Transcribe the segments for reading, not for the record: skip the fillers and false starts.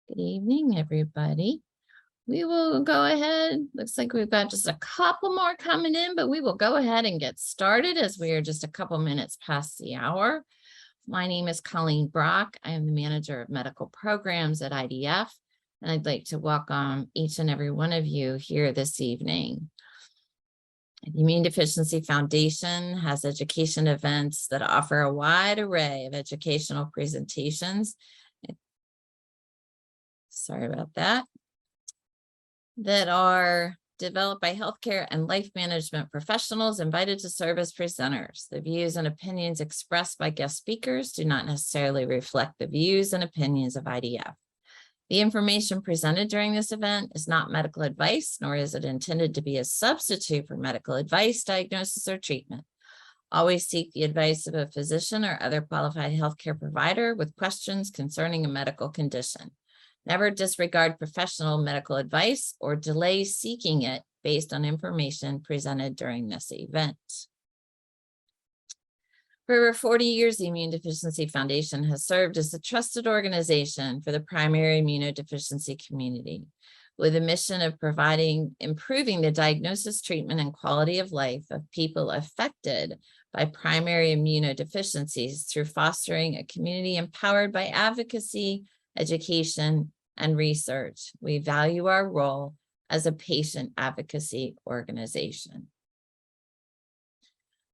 Good evening, everybody. We will go ahead. Looks like we've got just a couple more coming in, but we will go ahead and get started as we are just a couple minutes past the hour. My name is Colleen Brock. I am the manager of medical programs at IDF, and I'd like to welcome each and every one of you here this evening. The Immunodeficiency Foundation has education events that offer a wide array of educational presentations. Sorry about that. That are developed by healthcare and life management professionals invited to serve as presenters. The views and opinions expressed by guest speakers do not necessarily reflect the views and opinions of IDF. The information presented during this event is not medical advice, nor is it intended to be a substitute for medical advice, diagnosis, or treatment. Always seek the advice of a physician or other qualified healthcare provider with questions concerning a medical condition. Never disregard professional medical advice or delay seeking it based on information presented during this event. For over 40 years, the Immunodeficiency Foundation has served as a trusted organization for the primary immunodeficiency community, with a mission of improving the diagnosis, treatment, and quality of life of people affected by primary immunodeficiencies through fostering a community empowered by advocacy, education, and research. We value our role as a patient advocacy organization.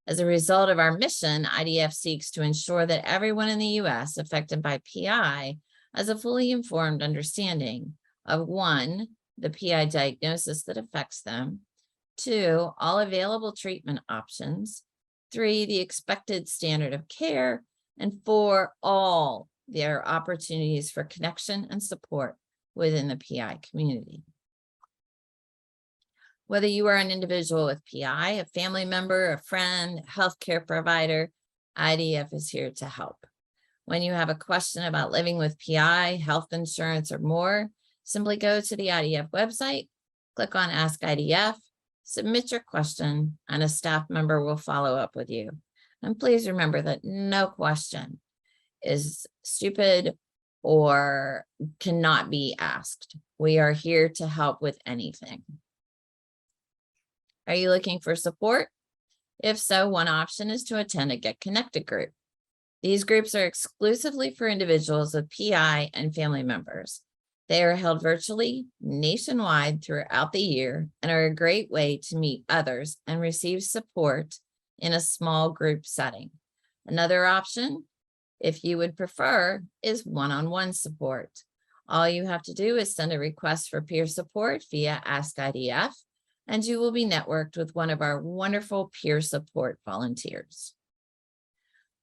As a result of our mission, IDF seeks to ensure that everyone in the U.S. affected by PI has a fully informed understanding of 1, the PI diagnosis that affects them, 2, all available treatment options, 3, the expected standard of care, and 4, all their opportunities for connection and support within the PI community. Whether you are an individual with PI, a family member, a friend, a healthcare provider, IDF is here to help. When you have a question about living with PI, health insurance, or more, simply go to the IDF website, click on Ask IDF, submit your question, and a staff member will follow up with you. And please remember that no question is stupid or cannot be asked. We are here to help with anything. Are you looking for support? If so, one option is to attend a Get Connected group. These groups are exclusively for individuals with PI and family members. They are held virtually nationwide throughout the year and are a great way to meet others and receive support in a small group setting. Another option, if you would prefer, is one-on-one support. All you have to do is send a request for peer support via Ask IDF, and you will be networked with one of our wonderful peer support volunteers.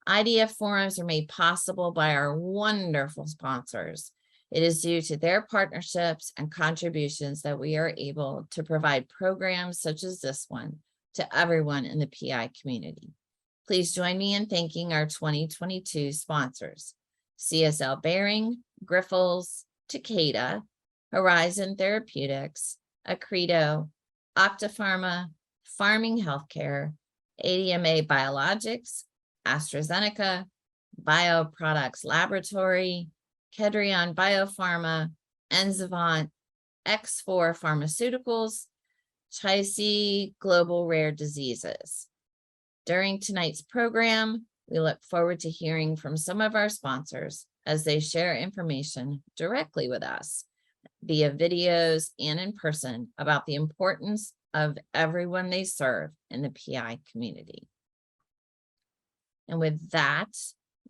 IDF forums are made possible by our wonderful sponsors. It is due to their partnerships and contributions that we are able to provide programs such as this one to everyone in the PI community. Please join me in thanking our 2022 sponsors: CSL Behring, Grifols, Takeda, Horizon Therapeutics, Accredo, Optapharma, Farming Healthcare, ADMA Biologics, AstraZeneca, Bioproducts Laboratory, Kedrion Biopharma, Enzavant, X4 Pharmaceuticals, Chicey Global Rare Diseases. During tonight's program, we look forward to hearing from some of our sponsors as they share information directly with us via videos and in person about the importance of everyone they serve in the PI community. And with that,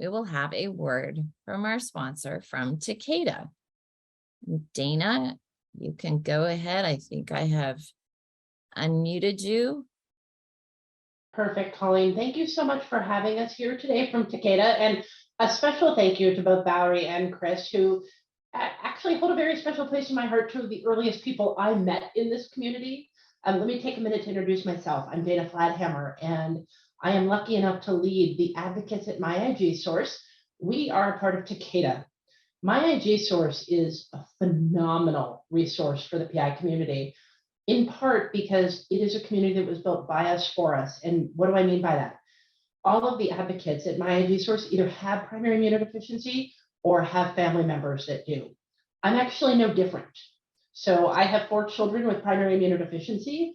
we will have a word from our sponsor from Takeda. Dana, you can go ahead. I think I have unmuted you. Perfect, Colleen. Thank you so much for having us here today from Takeda, and a special thank you to both Valerie and Chris, who actually hold a very special place in my heart, two of the earliest people I met in this community. Let me take a minute to introduce myself. I'm Dana Flathammer, and I am lucky enough to lead the advocates at MyIG Source. We are a part of Takeda. MyIG Source is a phenomenal resource for the PI community, in part because it is a community that was built by us for us. And what do I mean by that? All of the advocates at MyIG Source either have primary immunodeficiency or have family members that do. I'm actually no different. So I have 4 children with primary immunodeficiency,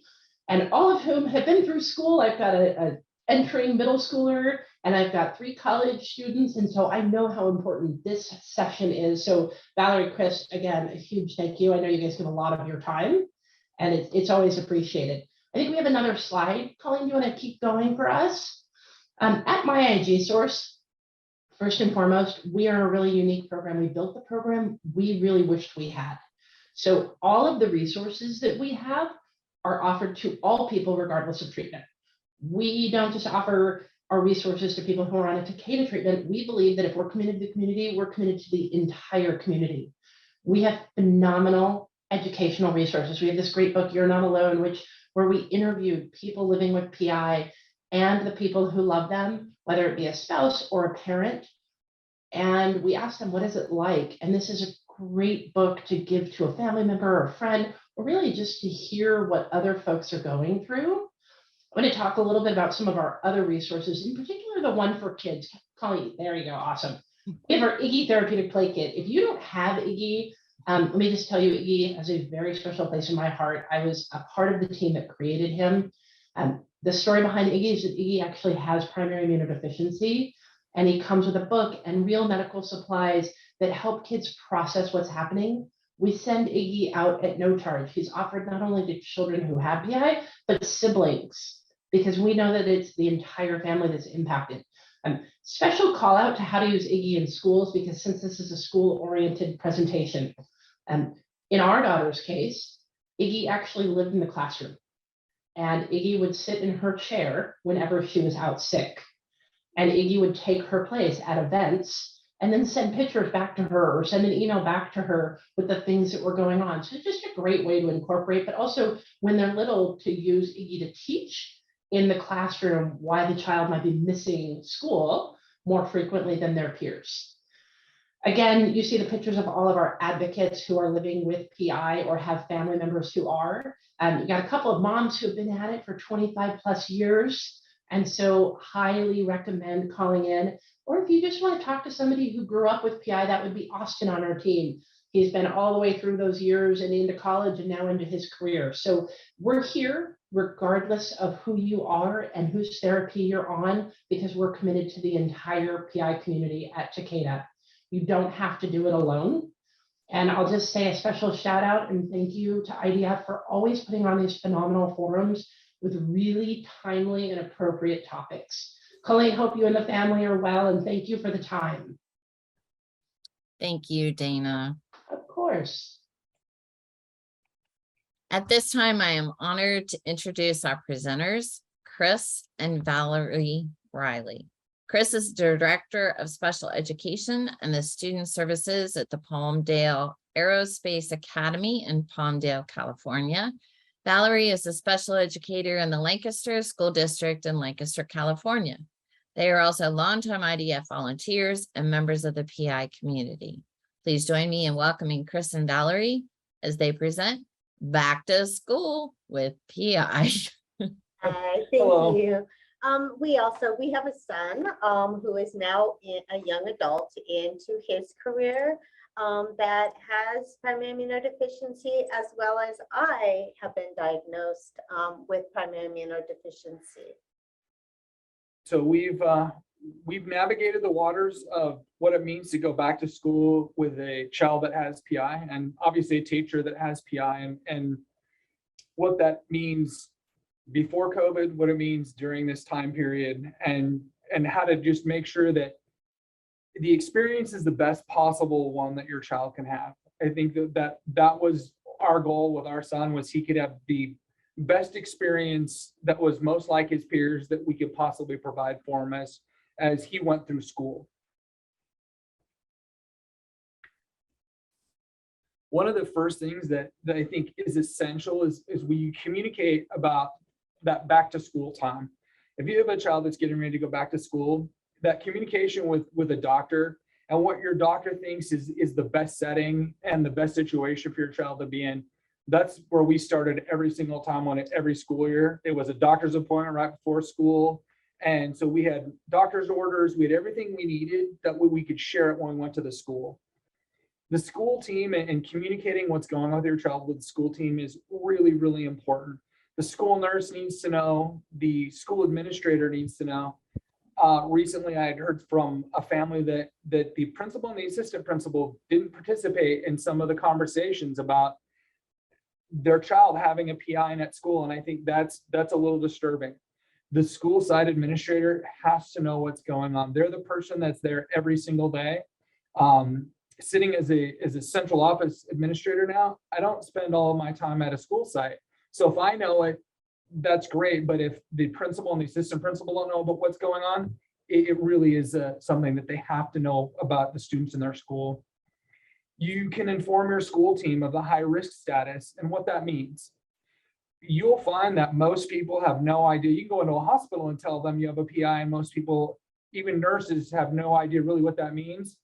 and all of whom have been through school. I've got a entering middle schooler, and I've got 3 college students. And so I know how important this session is. So Valerie, Chris, again, a huge thank you. I know you guys give a lot of your time, and it's always appreciated. I think we have another slide. Colleen, you want to keep going for us? At My IG Source, first and foremost, we are a really unique program. We built the program we really wished we had. So all of the resources that we have are offered to all people regardless of treatment. We don't just offer our resources to people who are on a Takeda treatment. We believe that if we're committed to the community, we're committed to the entire community. We have phenomenal educational resources. We have this great book, You're Not Alone, where we interviewed people living with PI and the people who love them, whether it be a spouse or a parent. And we asked them, what is it like? And this is a great book to give to a family member or a friend, or really just to hear what other folks are going through. I'm going to talk a little bit about some of our other resources, in particular the one for kids. Colleen, there you go, awesome. We have our Iggy Therapeutic Play Kit. If you don't have Iggy, let me just tell you, Iggy has a very special place in my heart. I was a part of the team that created him. The story behind Iggy is that Iggy actually has primary immunodeficiency, and he comes with a book and real medical supplies that help kids process what's happening. We send Iggy out at no charge. He's offered not only to children who have PI, but siblings, because we know that it's the entire family that's impacted. Special call out to how to use Iggy in schools, because since this is a school-oriented presentation, in our daughter's case, Iggy actually lived in the classroom, and Iggy would sit in her chair whenever she was out sick, and Iggy would take her place at events and then send pictures back to her or send an email back to her with the things that were going on. So it's just a great way to incorporate, but also when they're little, to use Iggy to teach in the classroom why the child might be missing school more frequently than their peers. Again, you see the pictures of all of our advocates who are living with PI or have family members who are. You got a couple of moms who have been at it for 25 plus years. And so highly recommend calling in. Or if you just want to talk to somebody who grew up with PI, that would be Austin on our team. He's been all the way through those years and into college and now into his career. So we're here regardless of who you are and whose therapy you're on, because we're committed to the entire PI community at Takeda. You don't have to do it alone. And I'll just say a special shout out and thank you to IDF for always putting on these phenomenal forums with really timely and appropriate topics. Colleen, hope you and the family are well, and thank you for the time. Thank you, Dana. Of course. At this time, I am honored to introduce our presenters, Chris and Valerie Riley. Chris is Director of Special Education and the Student Services at the Palmdale Aerospace Academy in Palmdale, California. Valerie is a special educator in the Lancaster School District in Lancaster, California. They are also longtime IDF volunteers and members of the PI community. Please join me in welcoming Chris and Valerie as they present Back to School with PI. Hi, thank Hello. you. We have a son who is now a young adult into his career that has primary immunodeficiency, as well as I have been diagnosed with primary immunodeficiency. So we've navigated the waters of what it means to go back to school with a child that has PI, and obviously a teacher that has PI, and what that means before COVID, what it means during this time period, and how to just make sure that the experience is the best possible one that your child can have. I think that was our goal with our son, was he could have the best experience that was most like his peers that we could possibly provide for him as he went through school. One of the first things that I think is essential is we communicate about that back to school time. If you have a child that's getting ready to go back to school, that communication with a doctor and what your doctor thinks is the best setting and the best situation for your child to be in. That's where we started every single time on it, every school year. It was a doctor's appointment right before school. And so we had doctor's orders, we had everything we needed that we could share it when we went to the school. The school team and communicating what's going on with your child with the school team is really, really important. The school nurse needs to know, the school administrator needs to know. Recently, I had heard from a family that the principal and the assistant principal didn't participate in some of the conversations about their child having a PI at school, and I think that's a little disturbing. The school side administrator has to know what's going on. They're the person that's there every single day. Sitting as a central office administrator now, I don't spend all of my time at a school site. So if I know it, that's great. But if the principal and the assistant principal don't know about what's going on, it really is something that they have to know about the students in their school. You can inform your school team of the high risk status and what that means. You'll find that most people have no idea. You can go into a hospital and tell them you have a PI, and most people, even nurses, have no idea really what that means.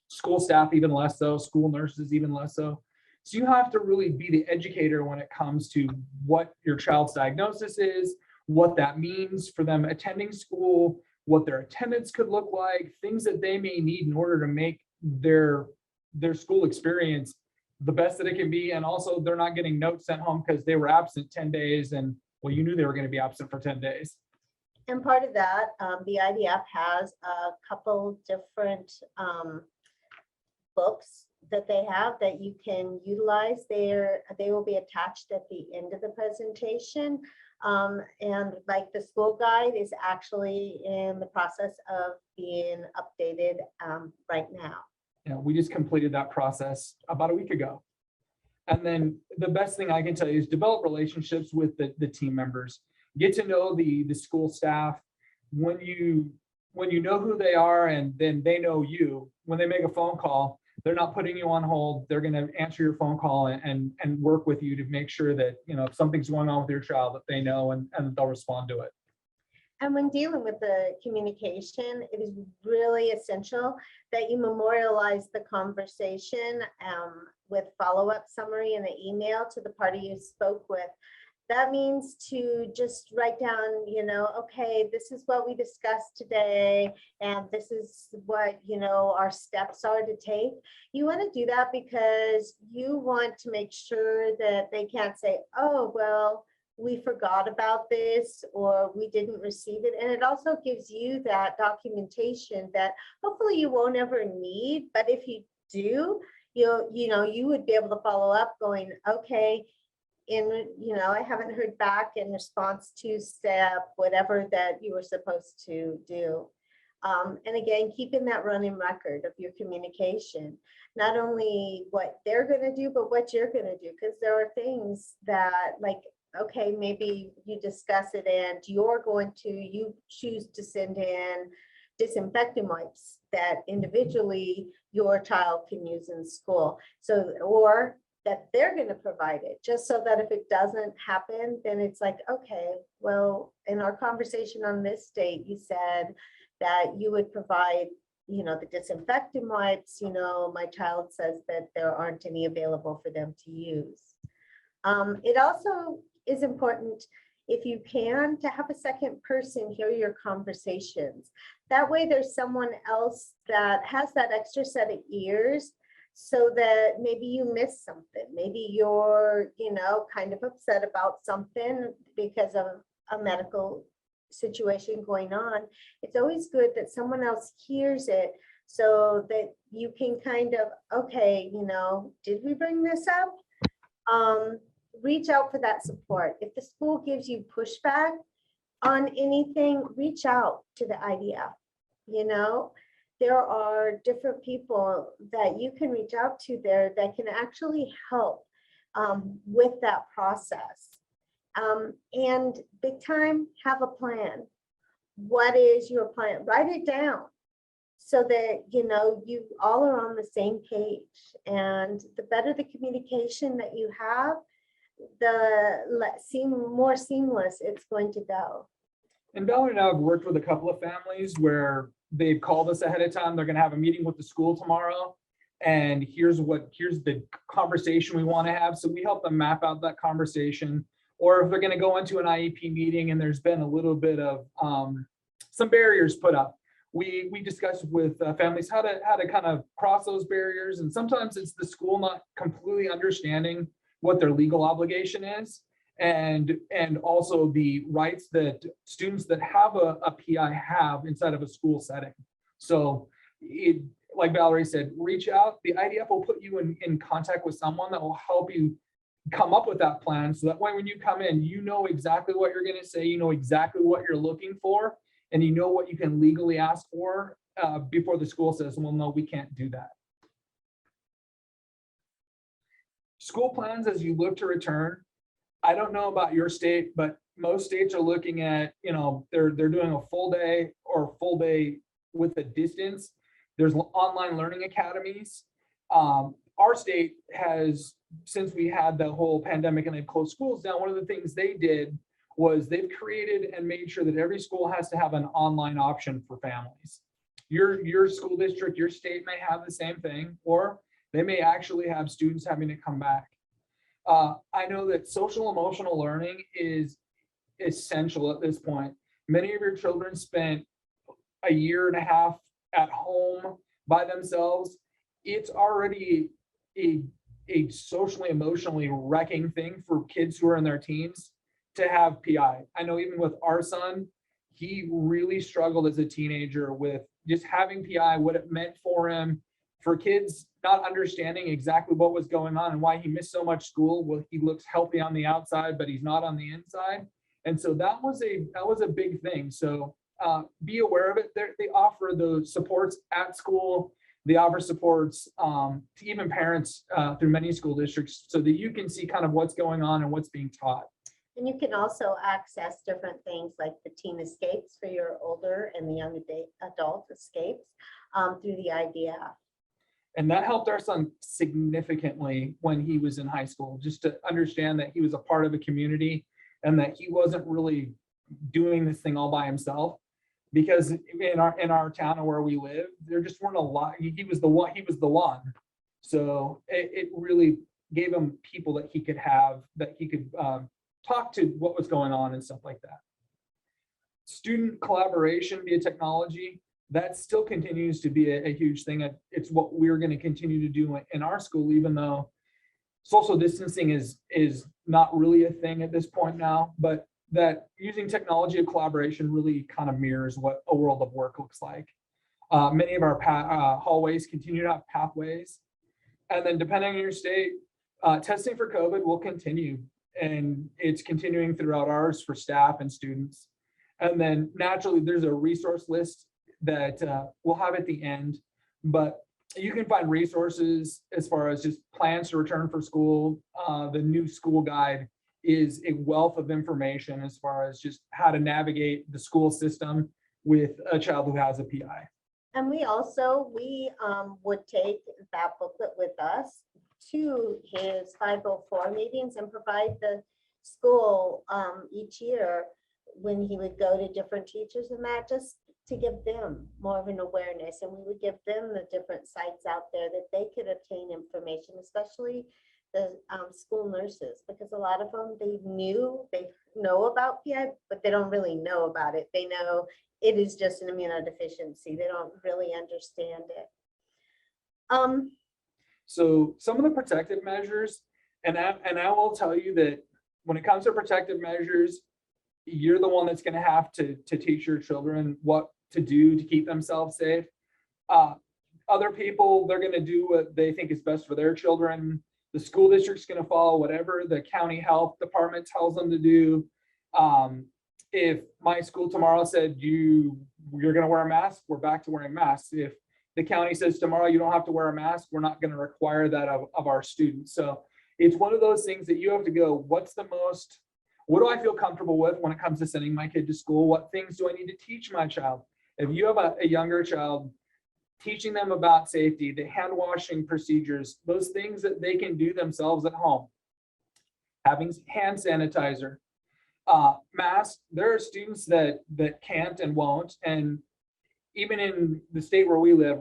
School staff even less so, school nurses even less so. So you have to really be the educator when it comes to what your child's diagnosis is, what that means for them attending school, what their attendance could look like, things that they may need in order to make their school experience the best that it can be. And also they're not getting notes sent home because they were absent 10 days and well, you knew they were going to be absent for 10 days. And part of that, the IDF has a couple different books that they have that you can utilize. They will be attached at the end of the presentation. And like the school guide is actually in the process of being updated right now. Yeah, we just completed that process about a week ago. And then the best thing I can tell you is develop relationships with the team members. Get to know the school staff. When you know who they are and then they know you, when they make a phone call, they're not putting you on hold. They're going to answer your phone call and work with you to make sure that, you know, if something's going on with your child, that they know and they'll respond to it. And when dealing with the communication, it is really essential that you memorialize the conversation with follow-up summary in the email to the party you spoke with. That means to just write down, you know, okay, this is what we discussed today, and this is what, you know, our steps are to take. You want to do that because you want to make sure that they can't say, oh, well, we forgot about this or we didn't receive it. And it also gives you that documentation that hopefully you won't ever need, but if you do, you would be able to follow up going, okay, I haven't heard back in response to step, whatever that you were supposed to do. And again, keeping that running record of your communication, not only what they're going to do, but what you're going to do, because there are things that, like, okay, maybe you discuss it and you choose to send in disinfectant wipes that individually your child can use in school. So, or that they're going to provide it, just so that if it doesn't happen, then it's like, okay, well, in our conversation on this date, you said that you would provide, you know, the disinfectant wipes, you know, my child says that there aren't any available for them to use. It also is important, if you can, to have a second person hear your conversations. That way there's someone else that has that extra set of ears, so that maybe you miss something. Maybe you're, you know, kind of upset about something because of a medical situation going on. It's always good that someone else hears it so that you can kind of, okay, you know, did we bring this up? Reach out for that support. If the school gives you pushback on anything, reach out to the IDF. You know, there are different people that you can reach out to there that can actually help with that process. And big time, have a plan. What is your plan? Write it down so that, you know, you all are on the same page. And the better the communication that you have, the more seamless it's going to go. And Valerie and I have worked with a couple of families where they've called us ahead of time. They're going to have a meeting with the school tomorrow, and here's the conversation we want to have. So we help them map out that conversation. Or if they're going to go into an IEP meeting and there's been a little bit of some barriers put up, we discussed with families how to kind of cross those barriers. And sometimes it's the school not completely understanding what their legal obligation is, and also the rights that students that have a PI have inside of a school setting. So it, like Valerie said, reach out. The IDF will put you in contact with someone that will help you come up with that plan, so that way when you come in, you know exactly what you're going to say, you know exactly what you're looking for, and you know what you can legally ask for before the school says, well, no, we can't do that. School plans as you look to return. I don't know about your state, but most states are looking at, you know, they're doing a full day or full day with a distance. There's online learning academies. Our state has, since we had the whole pandemic and they've closed schools down, one of the things they did was they've created and made sure that every school has to have an online option for families. Your school district, your state may have the same thing, or they may actually have students having to come back. I know that social emotional learning is essential at this point. Many of your children spent a year and a half at home by themselves. It's already a socially, emotionally wrecking thing for kids who are in their teens to have PI. I know even with our son, he really struggled as a teenager with just having PI, what it meant for him, for kids not understanding exactly what was going on and why he missed so much school. Well, he looks healthy on the outside, but he's not on the inside. And so that was a big thing. So be aware of it. They offer those supports at school. They offer supports to even parents through many school districts, so that you can see kind of what's going on and what's being taught. And you can also access different things like the teen escapes for your older and the young adult escapes through the IDF. And that helped our son significantly when he was in high school, just to understand that he was a part of a community and that he wasn't really doing this thing all by himself. Because in our town and where we live, there just weren't a lot. He was the one. So it really gave him people that he could have, that he could talk to what was going on and stuff like that. Student collaboration via technology, that still continues to be a huge thing. It's what we're going to continue to do in our school, even though social distancing is not really a thing at this point now, but that using technology of collaboration really kind of mirrors what a world of work looks like. Many of our hallways continue to have pathways. And then depending on your state, testing for COVID will continue, and it's continuing throughout ours for staff and students. And then naturally there's a resource list that we'll have at the end, but you can find resources as far as just plans to return for school. The new school guide is a wealth of information as far as just how to navigate the school system with a child who has a PI. And we would take that booklet with us to his 504 meetings and provide the school each year when he would go to different teachers, and that just to give them more of an awareness. And we would give them the different sites out there that they could obtain information, especially the school nurses, because a lot of them, they know about PI, but they don't really know about it. They know it is just an immunodeficiency. They don't really understand it. So some of the protective measures, and I will tell you that when it comes to protective measures, you're the one that's going to have to teach your children what to do to keep themselves safe. Other people, they're going to do what they think is best for their children. The school district's going to follow whatever the county health department tells them to do. If my school tomorrow said you're going to wear a mask, we're back to wearing masks. If the county says tomorrow you don't have to wear a mask, we're not going to require that of our students. So it's one of those things that you have to go, what do I feel comfortable with when it comes to sending my kid to school? What things do I need to teach my child? If you have a younger child, teaching them about safety, the hand washing procedures, those things that they can do themselves at home, having hand sanitizer, masks. There are students that can't and won't. And even in the state where we live,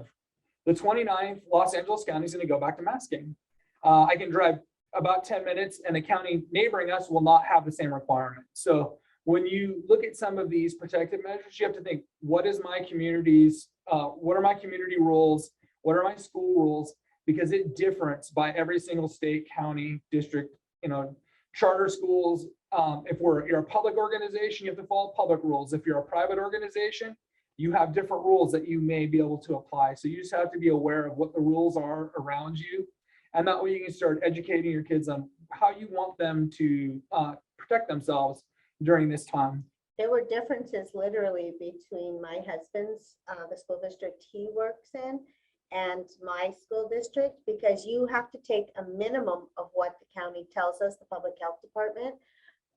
the 29th, Los Angeles County is going to go back to masking. I can drive about 10 minutes and the county neighboring us will not have the same requirement. So when you look at some of these protective measures, you have to think, what are my community rules? What are my school rules? Because it differs by every single state, county, district, charter schools. If you're a public organization, you have to follow public rules. If you're a private organization, you have different rules that you may be able to apply. So you just have to be aware of what the rules are around you. And that way you can start educating your kids on how you want them to protect themselves during this time. There were differences literally between my husband's, the school district he works in, and my school district, because you have to take a minimum of what the county tells us, the public health department,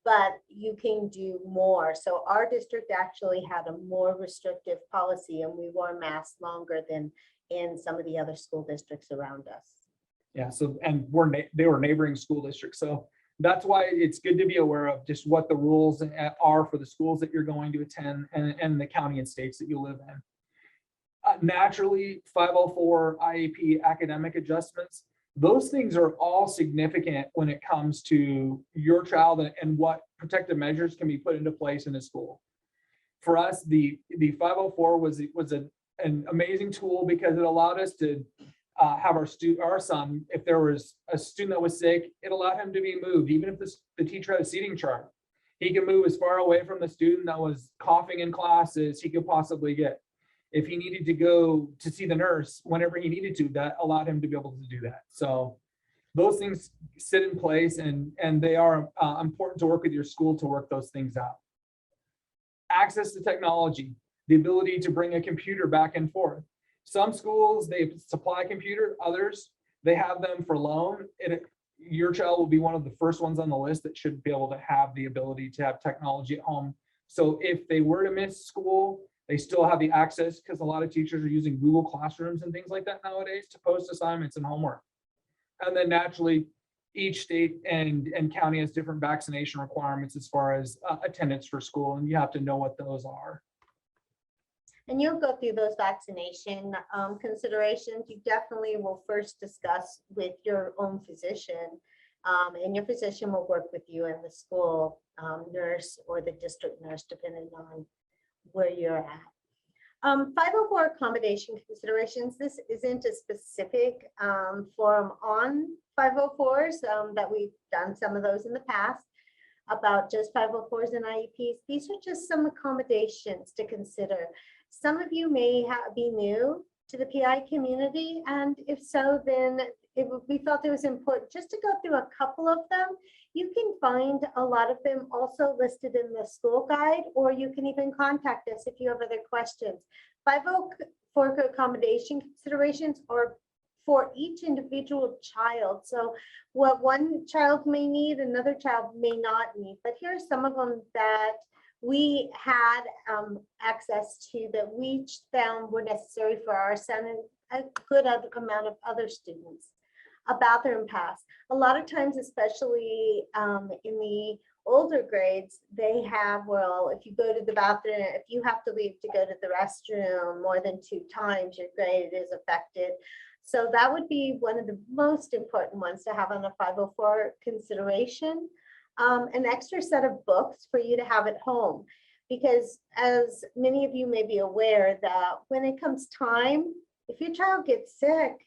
but you can do more. So our district actually had a more restrictive policy, and we wore masks longer than in some of the other school districts around us. Yeah, so, and they were neighboring school districts. So that's why it's good to be aware of just what the rules are for the schools that you're going to attend and the county and states that you live in. Naturally, 504 IEP academic adjustments, those things are all significant when it comes to your child and what protective measures can be put into place in a school. For us, the 504 was an amazing tool because it allowed us to have our son, if there was a student that was sick, it allowed him to be moved. Even if the teacher had a seating chart, he could move as far away from the student that was coughing in class as he could possibly get. If he needed to go to see the nurse whenever he needed to, that allowed him to be able to do that. So those things sit in place, and they are important to work with your school to work those things out. Access to technology, the ability to bring a computer back and forth. Some schools, they supply a computer, others, they have them for loan. Your child will be one of the first ones on the list that should be able to have the ability to have technology at home. So if they were to miss school, they still have the access, because a lot of teachers are using Google Classrooms and things like that nowadays to post assignments and homework. And then naturally, each state and county has different vaccination requirements as far as attendance for school, and you have to know what those are. And you'll go through those vaccination considerations. You definitely will first discuss with your own physician, and your physician will work with you and the school nurse or the district nurse, depending on where you're at. 504 accommodation considerations. This isn't a specific forum on 504s, that we've done some of those in the past about just 504s and IEPs. These are just some accommodations to consider. Some of you may be new to the PI community, and if so, then we felt it was important just to go through a couple of them. You can find a lot of them also listed in the school guide, or you can even contact us if you have other questions. 504 accommodation considerations are for each individual child. So what one child may need, another child may not need. But here are some of them that we had access to that we found were necessary for our son and a good amount of other students. A bathroom pass. A lot of times, especially in the older grades, they have, well, if you go to the bathroom, if you have to leave to go to the restroom more than 2 times, your grade is affected. So that would be one of the most important ones to have on a 504 consideration. An extra set of books for you to have at home, because as many of you may be aware that when it comes time, if your child gets sick,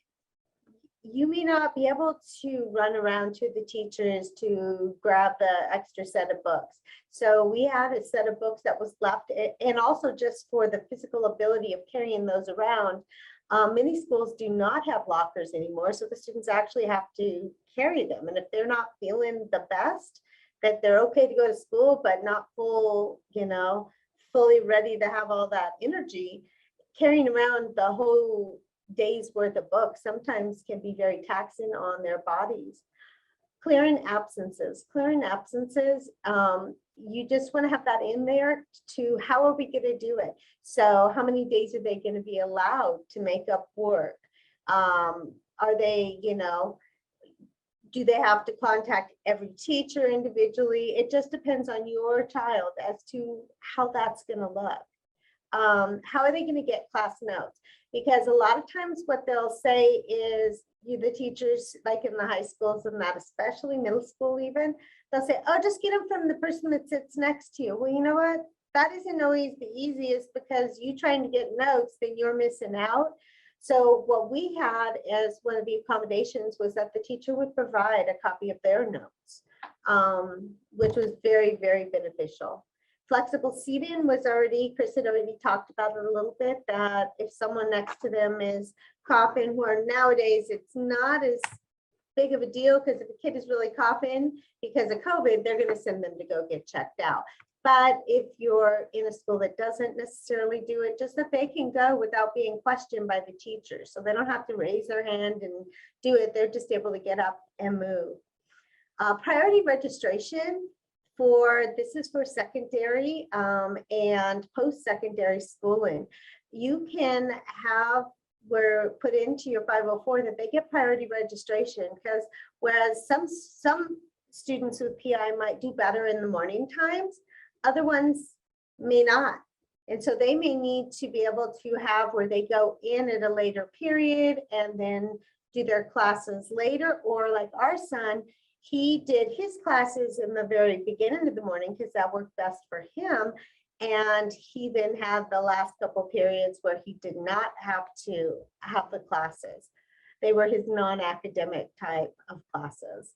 you may not be able to run around to the teachers to grab the extra set of books. So we had a set of books that was left, and also just for the physical ability of carrying those around. Many schools do not have lockers anymore, so the students actually have to carry them. And if they're not feeling the best, that they're okay to go to school, but not full, fully ready to have all that energy, carrying around the whole day's worth of books sometimes can be very taxing on their bodies. Clearing absences. You just want to have that in there to how are we going to do it? So how many days are they going to be allowed to make up work? Are they, do they have to contact every teacher individually? It just depends on your child as to how that's going to look. how are they going to get class notes? Because a lot of times what they'll say is, the teachers, like in the high schools and that, especially middle school even, they'll say, oh, just get them from the person that sits next to you. Well, you know what? That isn't always the easiest, because you trying to get notes, then you're missing out. So what we had as one of the accommodations was that the teacher would provide a copy of their notes, which was very, very beneficial. Flexible seating was already, Chris had already talked about it a little bit, that if someone next to them is coughing, where nowadays it's not as big of a deal, because if a kid is really coughing because of COVID, they're going to send them to go get checked out. But if you're in a school that doesn't necessarily do it, just that they can go without being questioned by the teacher. So they don't have to raise their hand and do it. They're just able to get up and move. Priority registration this is for secondary and post-secondary schooling. You can have put into your 504 that they get priority registration, because whereas some students with PI might do better in the morning times, other ones may not. And so they may need to be able to have where they go in at a later period and then do their classes later. Or like our son, he did his classes in the very beginning of the morning because that worked best for him. And he then had the last couple periods where he did not have to have the classes. They were his non-academic type of classes.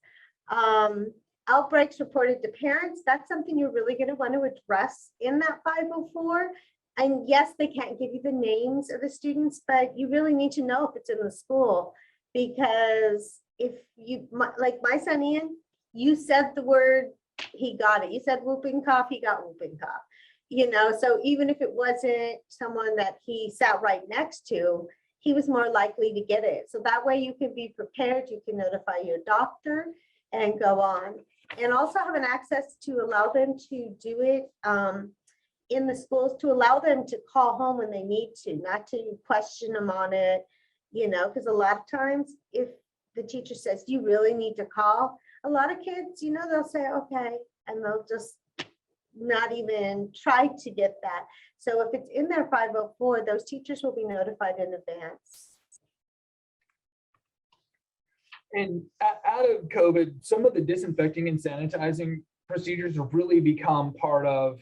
Outbreaks reported to parents, that's something you're really going to want to address in that 504. And yes, they can't give you the names of the students, but you really need to know if it's in the school, because if you, like my son Ian, you said the word, he got it. You said whooping cough, he got whooping cough. You know, so even if it wasn't someone that he sat right next to, he was more likely to get it. So that way you can be prepared, you can notify your doctor and go on. And also have an access to allow them to do it in the schools, to allow them to call home when they need to, not to question them on it, you know, because a lot of times if the teacher says, you really need to call, a lot of kids, you know, they'll say, okay, and they'll just not even try to get that. So if it's in their 504, those teachers will be notified in advance. And out of COVID, some of the disinfecting and sanitizing procedures have really become part of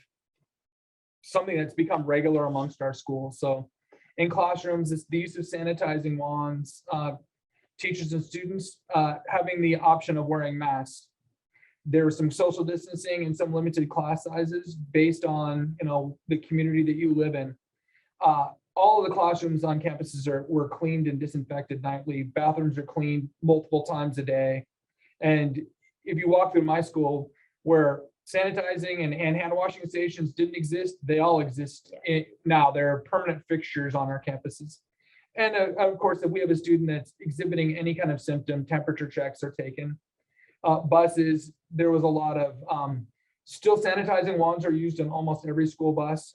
something that's become regular amongst our schools. So in classrooms, it's the use of sanitizing wands, teachers and students having the option of wearing masks. There was some social distancing and some limited class sizes based on, you know, the community that you live in. All of the classrooms on campuses were cleaned and disinfected nightly. Bathrooms are cleaned multiple times a day. And if you walk through my school where sanitizing and hand washing stations didn't exist, they all exist now. They're permanent fixtures on our campuses. And of course, if we have a student that's exhibiting any kind of symptom, temperature checks are taken. Buses, there was a lot of still sanitizing wands are used in almost every school bus.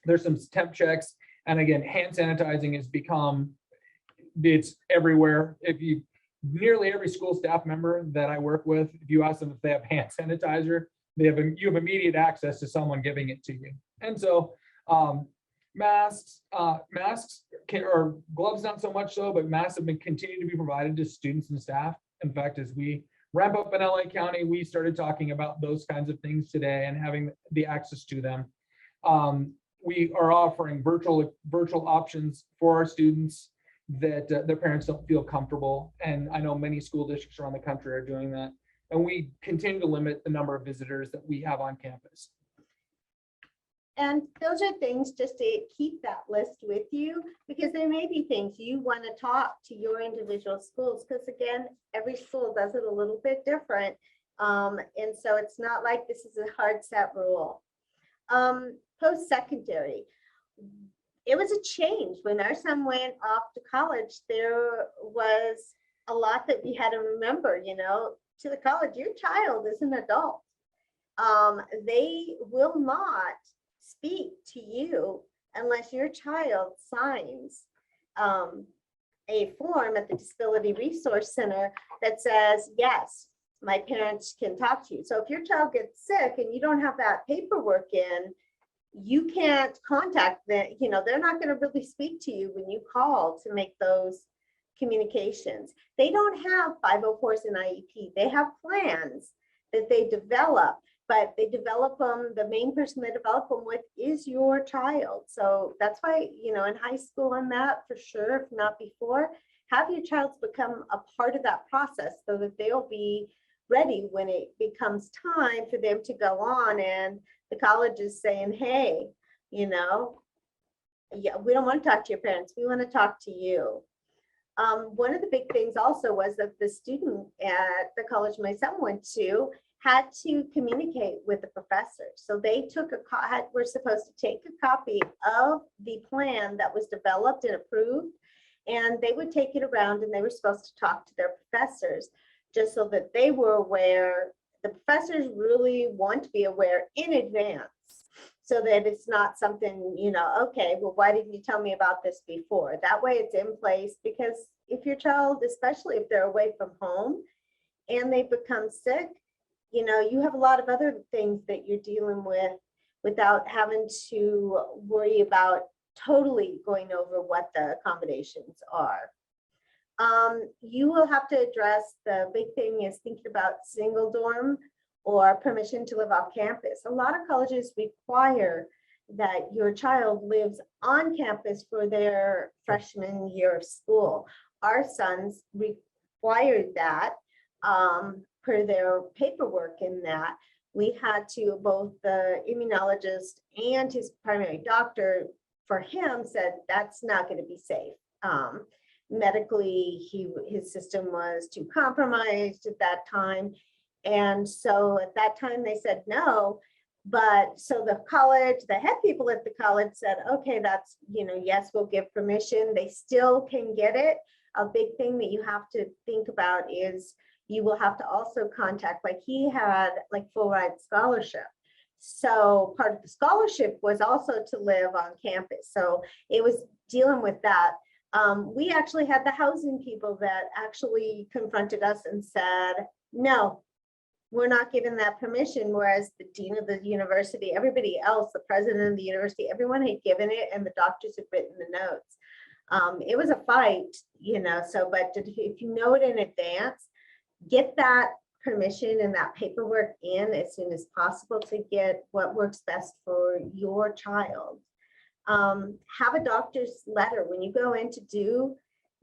There's some temp checks. And again, hand sanitizing has become, it's everywhere. Nearly every school staff member that I work with, if you ask them if they have hand sanitizer, you have immediate access to someone giving it to you. And so masks or gloves, not so much so, but masks have been continued to be provided to students and staff. In fact, as we ramp up in LA County, we started talking about those kinds of things today and having the access to them. We are offering virtual options for our students that their parents don't feel comfortable. And I know many school districts around the country are doing that. And we continue to limit the number of visitors that we have on campus. And those are things just to keep that list with you, because there may be things you want to talk to your individual schools, because again, every school does it a little bit different. And so it's not like this is a hard set rule. Post-secondary, it was a change. When our son went off to college, there was a lot that we had to remember, you know, to the college, your child is an adult. They will not speak to you unless your child signs a form at the Disability Resource Center that says, yes, my parents can talk to you. So if your child gets sick and you don't have that paperwork in, you can't contact them, you know, they're not going to really speak to you when you call to make those communications. They don't have 504s and IEP. They have plans that they develop, but they develop them, the main person they develop them with is your child. So that's why, you know, in high school and that for sure, if not before, have your child become a part of that process so that they'll be ready when it becomes time for them to go on and the college is saying, hey, you know, yeah, we don't want to talk to your parents. We want to talk to you. One of the big things also was that the student at the college my son went to had to communicate with the professor. So they took were supposed to take a copy of the plan that was developed and approved, and they would take it around and they were supposed to talk to their professors just so that they were aware. The professors really want to be aware in advance so that it's not something, you know, okay, well, why didn't you tell me about this before? That way it's in place, because if your child, especially if they're away from home and they become sick, you know, you have a lot of other things that you're dealing with without having to worry about totally going over what the accommodations are. You will have to address, the big thing is thinking about single dorm or permission to live off campus. A lot of colleges require that your child lives on campus for their freshman year of school. Our sons required that per their paperwork. In that we had to, both the immunologist and his primary doctor for him said that's not going to be safe. Medically, his system was too compromised at that time. And so at that time they said no, but so the college, the head people at the college said, okay, that's, you know, yes, we'll give permission. They still can get it. A big thing that you have to think about is you will have to also contact, like he had like full ride scholarship. So part of the scholarship was also to live on campus. So it was dealing with that. We actually had the housing people that actually confronted us and said, no, we're not given that permission. Whereas the dean of the university, everybody else, the president of the university, everyone had given it and the doctors had written the notes. It was a fight, you know, so, but if you know it in advance, get that permission and that paperwork in as soon as possible to get what works best for your child. Have a doctor's letter when you go in to do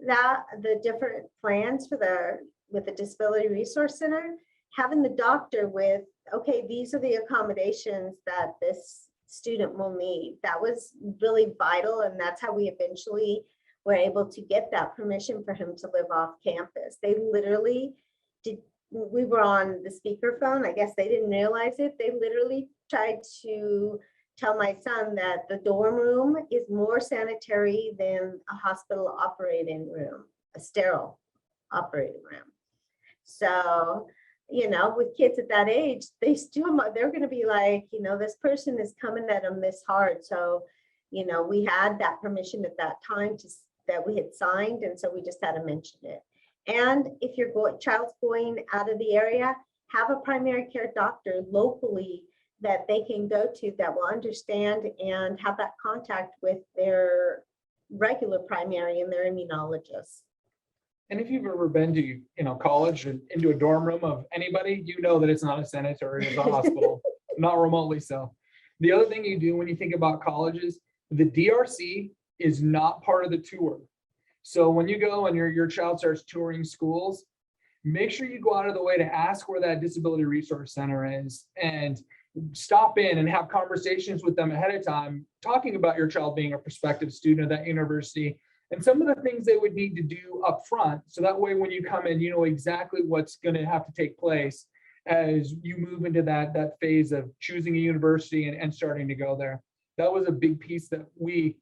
that, the different plans for with the Disability Resource Center, having the doctor with, okay, these are the accommodations that this student will need. That was really vital, and that's how we eventually were able to get that permission for him to live off campus. They literally did. We were on the speakerphone. I guess they didn't realize it. They literally tried to tell my son that the dorm room is more sanitary than a hospital operating room, a sterile operating room. So, you know, with kids at that age, they're going to be like, you know, this person is coming at them this hard. So, you know, we had that permission at that time that we had signed. And so we just had to mention it. And if your child's going out of the area, have a primary care doctor locally that they can go to that will understand and have that contact with their regular primary and their immunologist. And if you've ever been to, you know, college and into a dorm room of anybody, you know that it's not a sanitary, it's a hospital, not remotely so. The other thing you do when you think about colleges, the DRC is not part of the tour. So when you go and your child starts touring schools, make sure you go out of the way to ask where that Disability Resource Center is and stop in and have conversations with them ahead of time, talking about your child being a prospective student at that university and some of the things they would need to do up front. So that way, when you come in, you know exactly what's going to have to take place as you move into that phase of choosing a university and starting to go there. That was a big piece that we,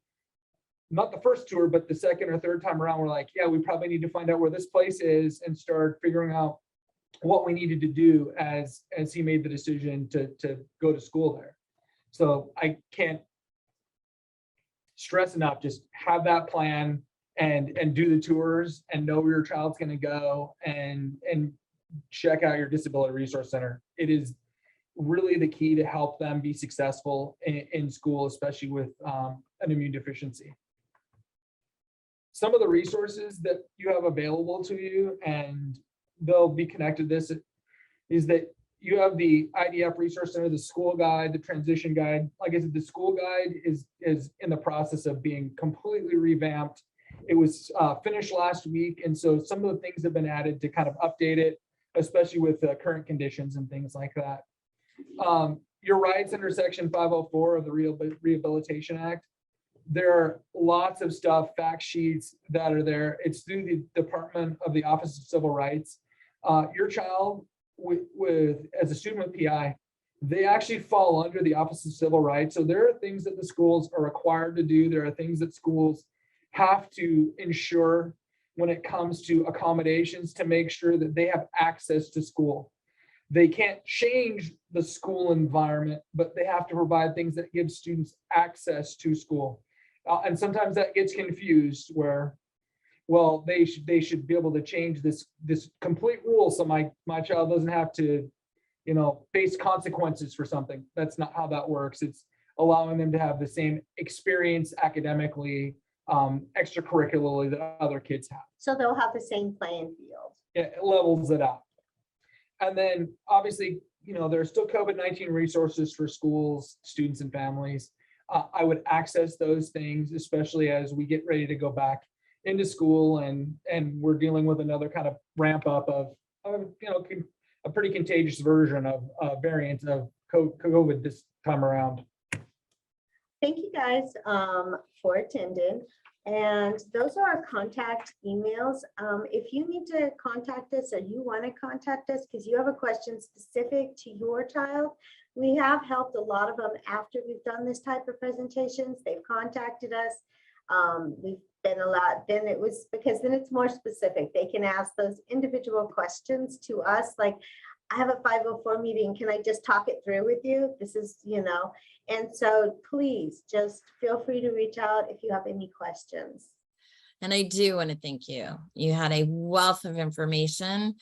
not the first tour, but the second or third time around, we're like, yeah, we probably need to find out where this place is and start figuring out what we needed to do as he made the decision to go to school there. So I can't stress enough, just have that plan and do the tours and know where your child's going to go and check out your Disability Resource Center. It is really the key to help them be successful in school, especially with an immune deficiency. Some of the resources that you have available to you, and they'll be connected to this, is that you have the IDF Resource Center, the school guide, the transition guide. Like I said, the school guide is in the process of being completely revamped. It was finished last week, and so some of the things have been added to kind of update it, especially with current conditions and things like that. Your rights under Section 504 of the Rehabilitation Act. There are lots of stuff, fact sheets that are there. It's through the Department of the Office of Civil Rights. Your child as a student with PI, they actually fall under the Office of Civil Rights. So there are things that the schools are required to do. There are things that schools have to ensure when it comes to accommodations to make sure that they have access to school. They can't change the school environment, but they have to provide things that give students access to school. And sometimes that gets confused where, well, they should be able to change this complete rule so my child doesn't have to, face consequences for something. That's not how that works. It's allowing them to have the same experience academically, extracurricularly that other kids have. So they'll have the same playing field. Yeah, it levels it out. And then obviously, there's still COVID-19 resources for schools, students, and families. I would access those things, especially as we get ready to go back into school and we're dealing with another kind of ramp up of a pretty contagious version of variants of COVID this time around. Thank you guys for attending. And those are our contact emails. If you need to contact us or you want to contact us because you have a question specific to your child, we have helped a lot of them after we've done this type of presentations. They've contacted us. We've been then it was because then it's more specific. They can ask those individual questions to us, like, I have a 504 meeting. Can I just talk it through with you? This is, and so please just feel free to reach out if you have any questions. And I do want to thank you. You had a wealth of information,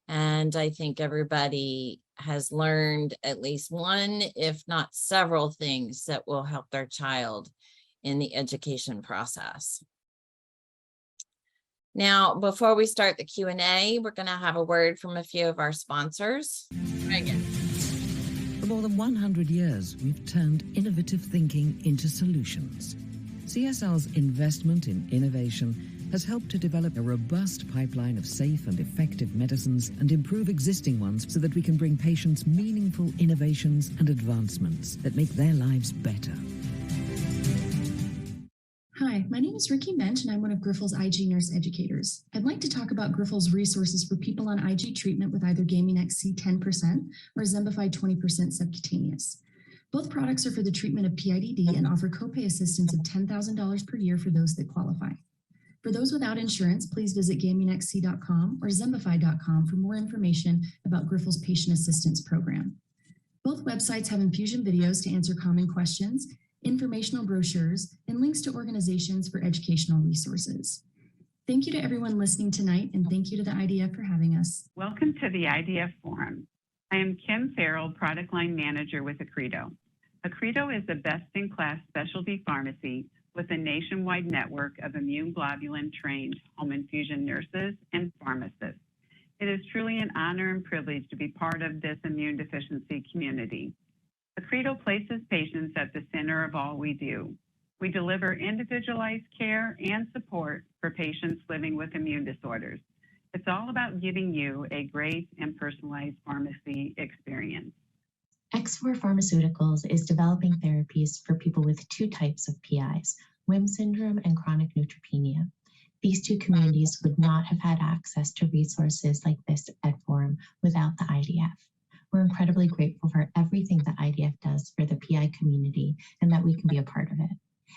and I think everybody has learned at least one, if not several things that will help their child in the education process. Now, before we start the Q&A, we're going to have a word from a few of our sponsors. Megan. For more than 100 years, we've turned innovative thinking into solutions. CSL's investment in innovation has helped to develop a robust pipeline of safe and effective medicines and improve existing ones so that we can bring patients meaningful innovations and advancements that make their lives better. Hi, my name is Ricky Mensch, and I'm one of Grifols' IG nurse educators. I'd like to talk about Grifols' resources for people on IG treatment with either Gaming XC 10% or Zembify 20% subcutaneous. Both products are for the treatment of PIDD and offer copay assistance of $10,000 per year for those that qualify. For those without insurance, please visit gamingxc.com or zembify.com for more information about Grifols' patient assistance program. Both websites have infusion videos to answer common questions, informational brochures, and links to organizations for educational resources. Thank you to everyone listening tonight, and thank you to the IDF for having us. Welcome to the IDF Forum. I am Kim Farrell, Product Line Manager with Accredo. Accredo is a best-in-class specialty pharmacy with a nationwide network of immune globulin-trained home infusion nurses and pharmacists. It is truly an honor and privilege to be part of this immune deficiency community. Accredo places patients at the center of all we do. We deliver individualized care and support for patients living with immune disorders. It's all about giving you a great and personalized pharmacy experience. X4 Pharmaceuticals is developing therapies for people with two types of PIs, WHIM syndrome and chronic neutropenia. These two communities would not have had access to resources like this at Forum without the IDF. We're incredibly grateful for everything that IDF does for the PI community and that we can be a part of it.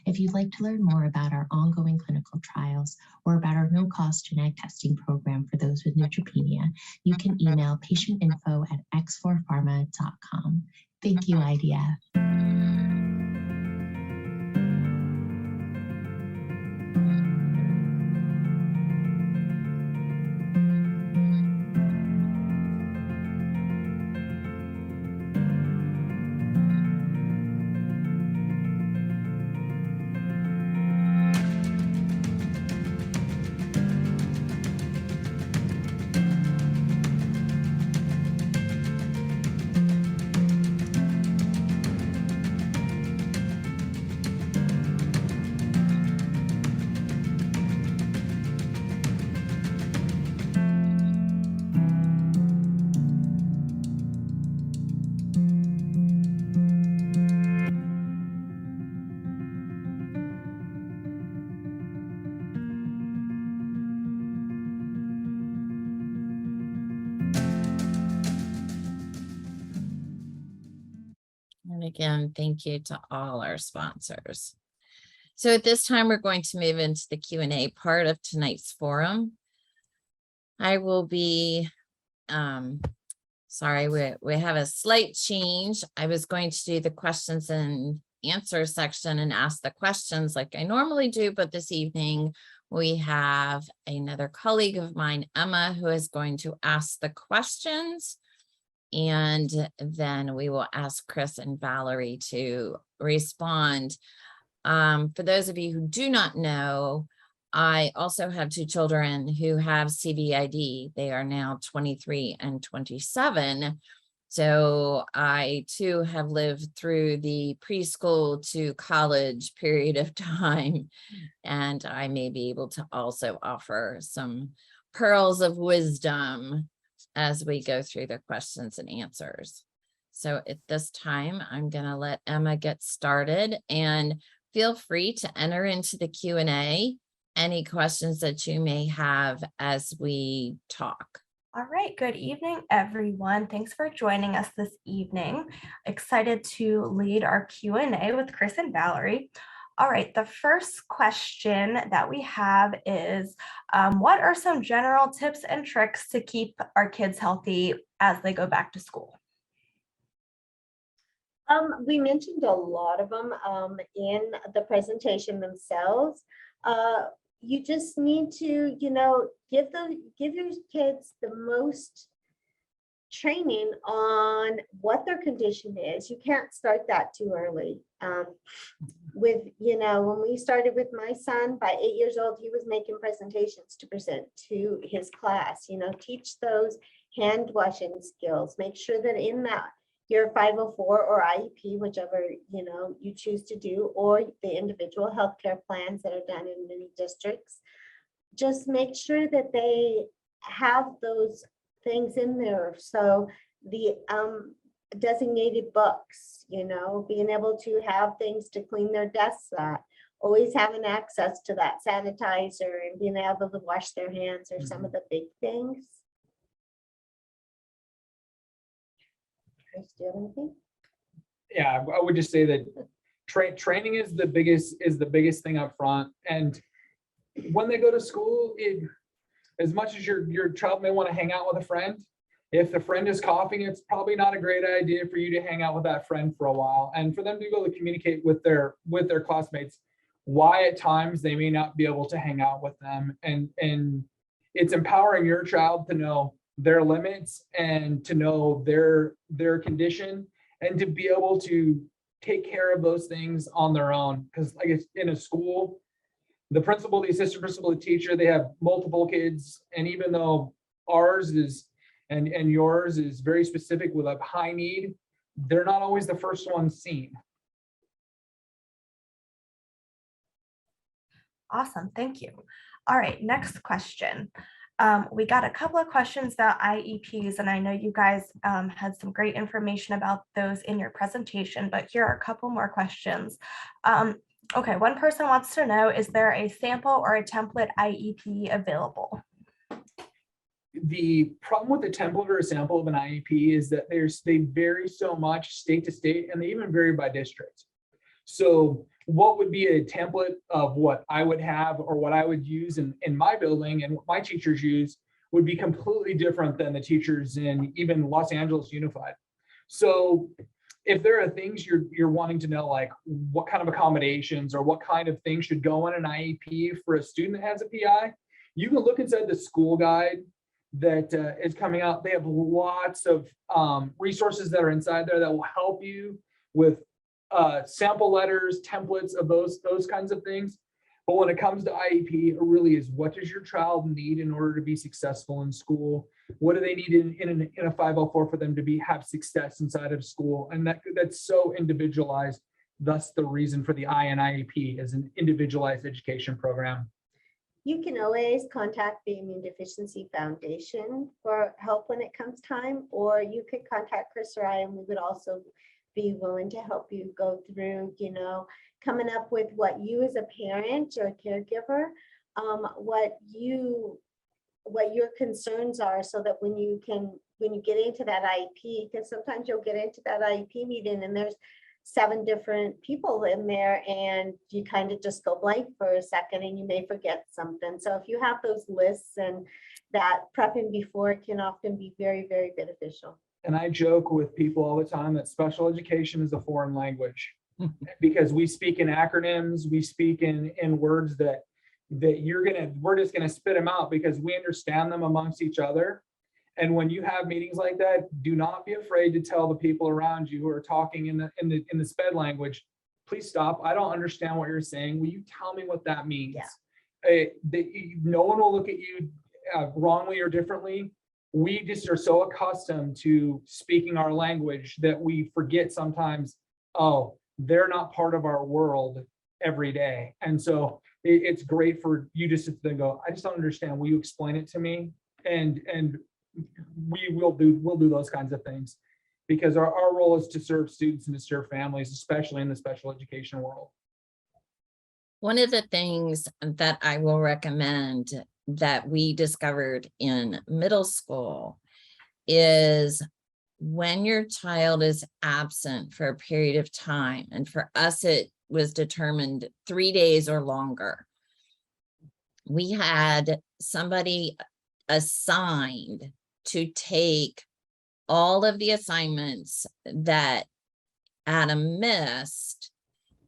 If you'd like to learn more about our ongoing clinical trials or about our no-cost genetic testing program for those with neutropenia, you can email patientinfo@x4pharma.com. Thank you, IDF. Again, thank you to all our sponsors. So at this time, we're going to move into the Q&A part of tonight's forum. I will be, sorry, we have a slight change. I was going to do the questions and answer section and ask the questions like I normally do, but this evening we have another colleague of mine, Emma, who is going to ask the questions. And then we will ask Chris and Valerie to respond. For those of you who do not know, I also have two children who have CVID. They are now 23 and 27. So I too have lived through the preschool to college period of time, and I may be able to also offer some pearls of wisdom as we go through the questions and answers. So at this time, I'm going to let Emma get started, and feel free to enter into the Q&A any questions that you may have as we talk. All right, good evening, everyone. Thanks for joining us this evening. Excited to lead our Q&A with Chris and Valerie. All right, the first question that we have is, what are some general tips and tricks to keep our kids healthy as they go back to school? We mentioned a lot of them in the presentation themselves. You just need to, give your kids the most training on what their condition is. You can't start that too early. When we started with my son, by 8 years old, he was making presentations to present to his class. Teach those hand washing skills. Make sure that in that your 504 or IEP, whichever you choose to do, or the individual healthcare plans that are done in many districts, just make sure that they have those things in there. So the designated books, being able to have things to clean their desks at, always having access to that sanitizer and being able to wash their hands are some of the big things. Do you have anything? Yeah, I would just say that training is the biggest thing up front. And when they go to school, as much as your child may want to hang out with a friend, if the friend is coughing, it's probably not a great idea for you to hang out with that friend for a while, and for them to be able to communicate with their classmates why at times they may not be able to hang out with them. And it's empowering your child to know their limits and to know their condition, and to be able to take care of those things on their own. Because like it's in a school, the principal, the assistant principal, the teacher, they have multiple kids. And even though ours is and yours is very specific with a high need, they're not always the first ones seen. Awesome, thank you. All right, next question. We got a couple of questions about IEPs, and I know you guys had some great information about those in your presentation, but here are a couple more questions. Okay, one person wants to know, is there a sample or a template IEP available? The problem with the template or a sample of an IEP is that they vary so much state to state, and they even vary by district. So what would be a template of what I would have or what I would use in my building and what my teachers use would be completely different than the teachers in even Los Angeles Unified. So if there are things you're wanting to know, like what kind of accommodations or what kind of things should go in an IEP for a student that has a PI, you can look inside the school guide that is coming out. They have lots of resources that are inside there that will help you with sample letters, templates of those kinds of things. But when it comes to IEP, it really is, what does your child need in order to be successful in school? What do they need in a 504 for them to have success inside of school? And that's so individualized. Thus the reason for the INIEP as an individualized education program. You can always contact the Immunodeficiency Foundation for help when it comes time, or you could contact Chris or I, and we would also be willing to help you go through, coming up with what you as a parent or a caregiver, what your concerns are, so that when you get into that IEP, because sometimes you'll get into that IEP meeting and there's 7 different people in there, and you kind of just go blank for a second and you may forget something. So if you have those lists, and that prepping before can often be very, very beneficial. And I joke with people all the time that special education is a foreign language because we speak in acronyms, we speak in words that we're just gonna spit them out because we understand them amongst each other. And when you have meetings like that, do not be afraid to tell the people around you who are talking in the SPED language, please stop. I don't understand what you're saying. Will you tell me what that means? Yeah. No one will look at you wrongly or differently. We just are so accustomed to speaking our language that we forget sometimes, oh, they're not part of our world every day. And so it's great for you just to then go, I just don't understand. Will you explain it to me? And we'll do those kinds of things because our role is to serve students and to serve families, especially in the special education world. One of the things that I will recommend that we discovered in middle school is when your child is absent for a period of time, and for us, it was determined 3 days or longer. We had somebody assigned to take all of the assignments that Adam missed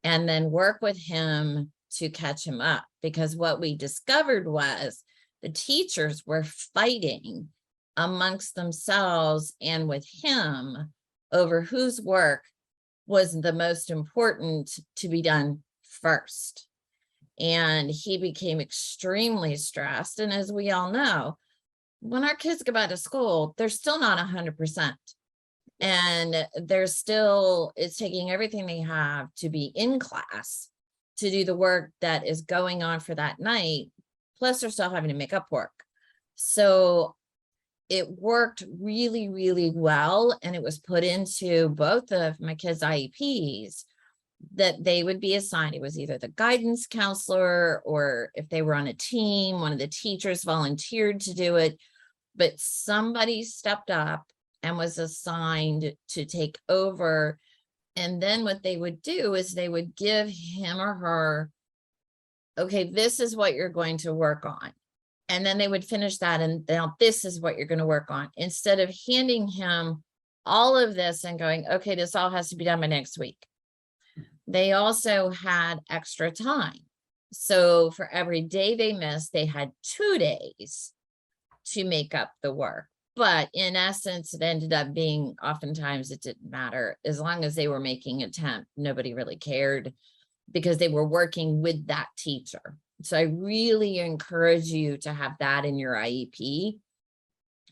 and then work with him to catch him up. Because what we discovered was the teachers were fighting amongst themselves and with him over whose work was the most important to be done first. And he became extremely stressed. And as we all know, when our kids go back to school, they're still not 100%. And they're still, it's taking everything they have to be in class to do the work that is going on for that night. Plus they're still having to make up work. So it worked really, really well. And it was put into both of my kids' IEPs that they would be assigned. It was either the guidance counselor, or if they were on a team, one of the teachers volunteered to do it, but somebody stepped up and was assigned to take over. And then what they would do is they would give him or her, okay, this is what you're going to work on. And then they would finish that, and now this is what you're going to work on, instead of handing him all of this and going, okay, this all has to be done by next week. They also had extra time. So for every day they missed, they had 2 days to make up the work. But in essence, it ended up being, oftentimes it didn't matter. As long as they were making an attempt, nobody really cared because they were working with that teacher. So I really encourage you to have that in your IEP.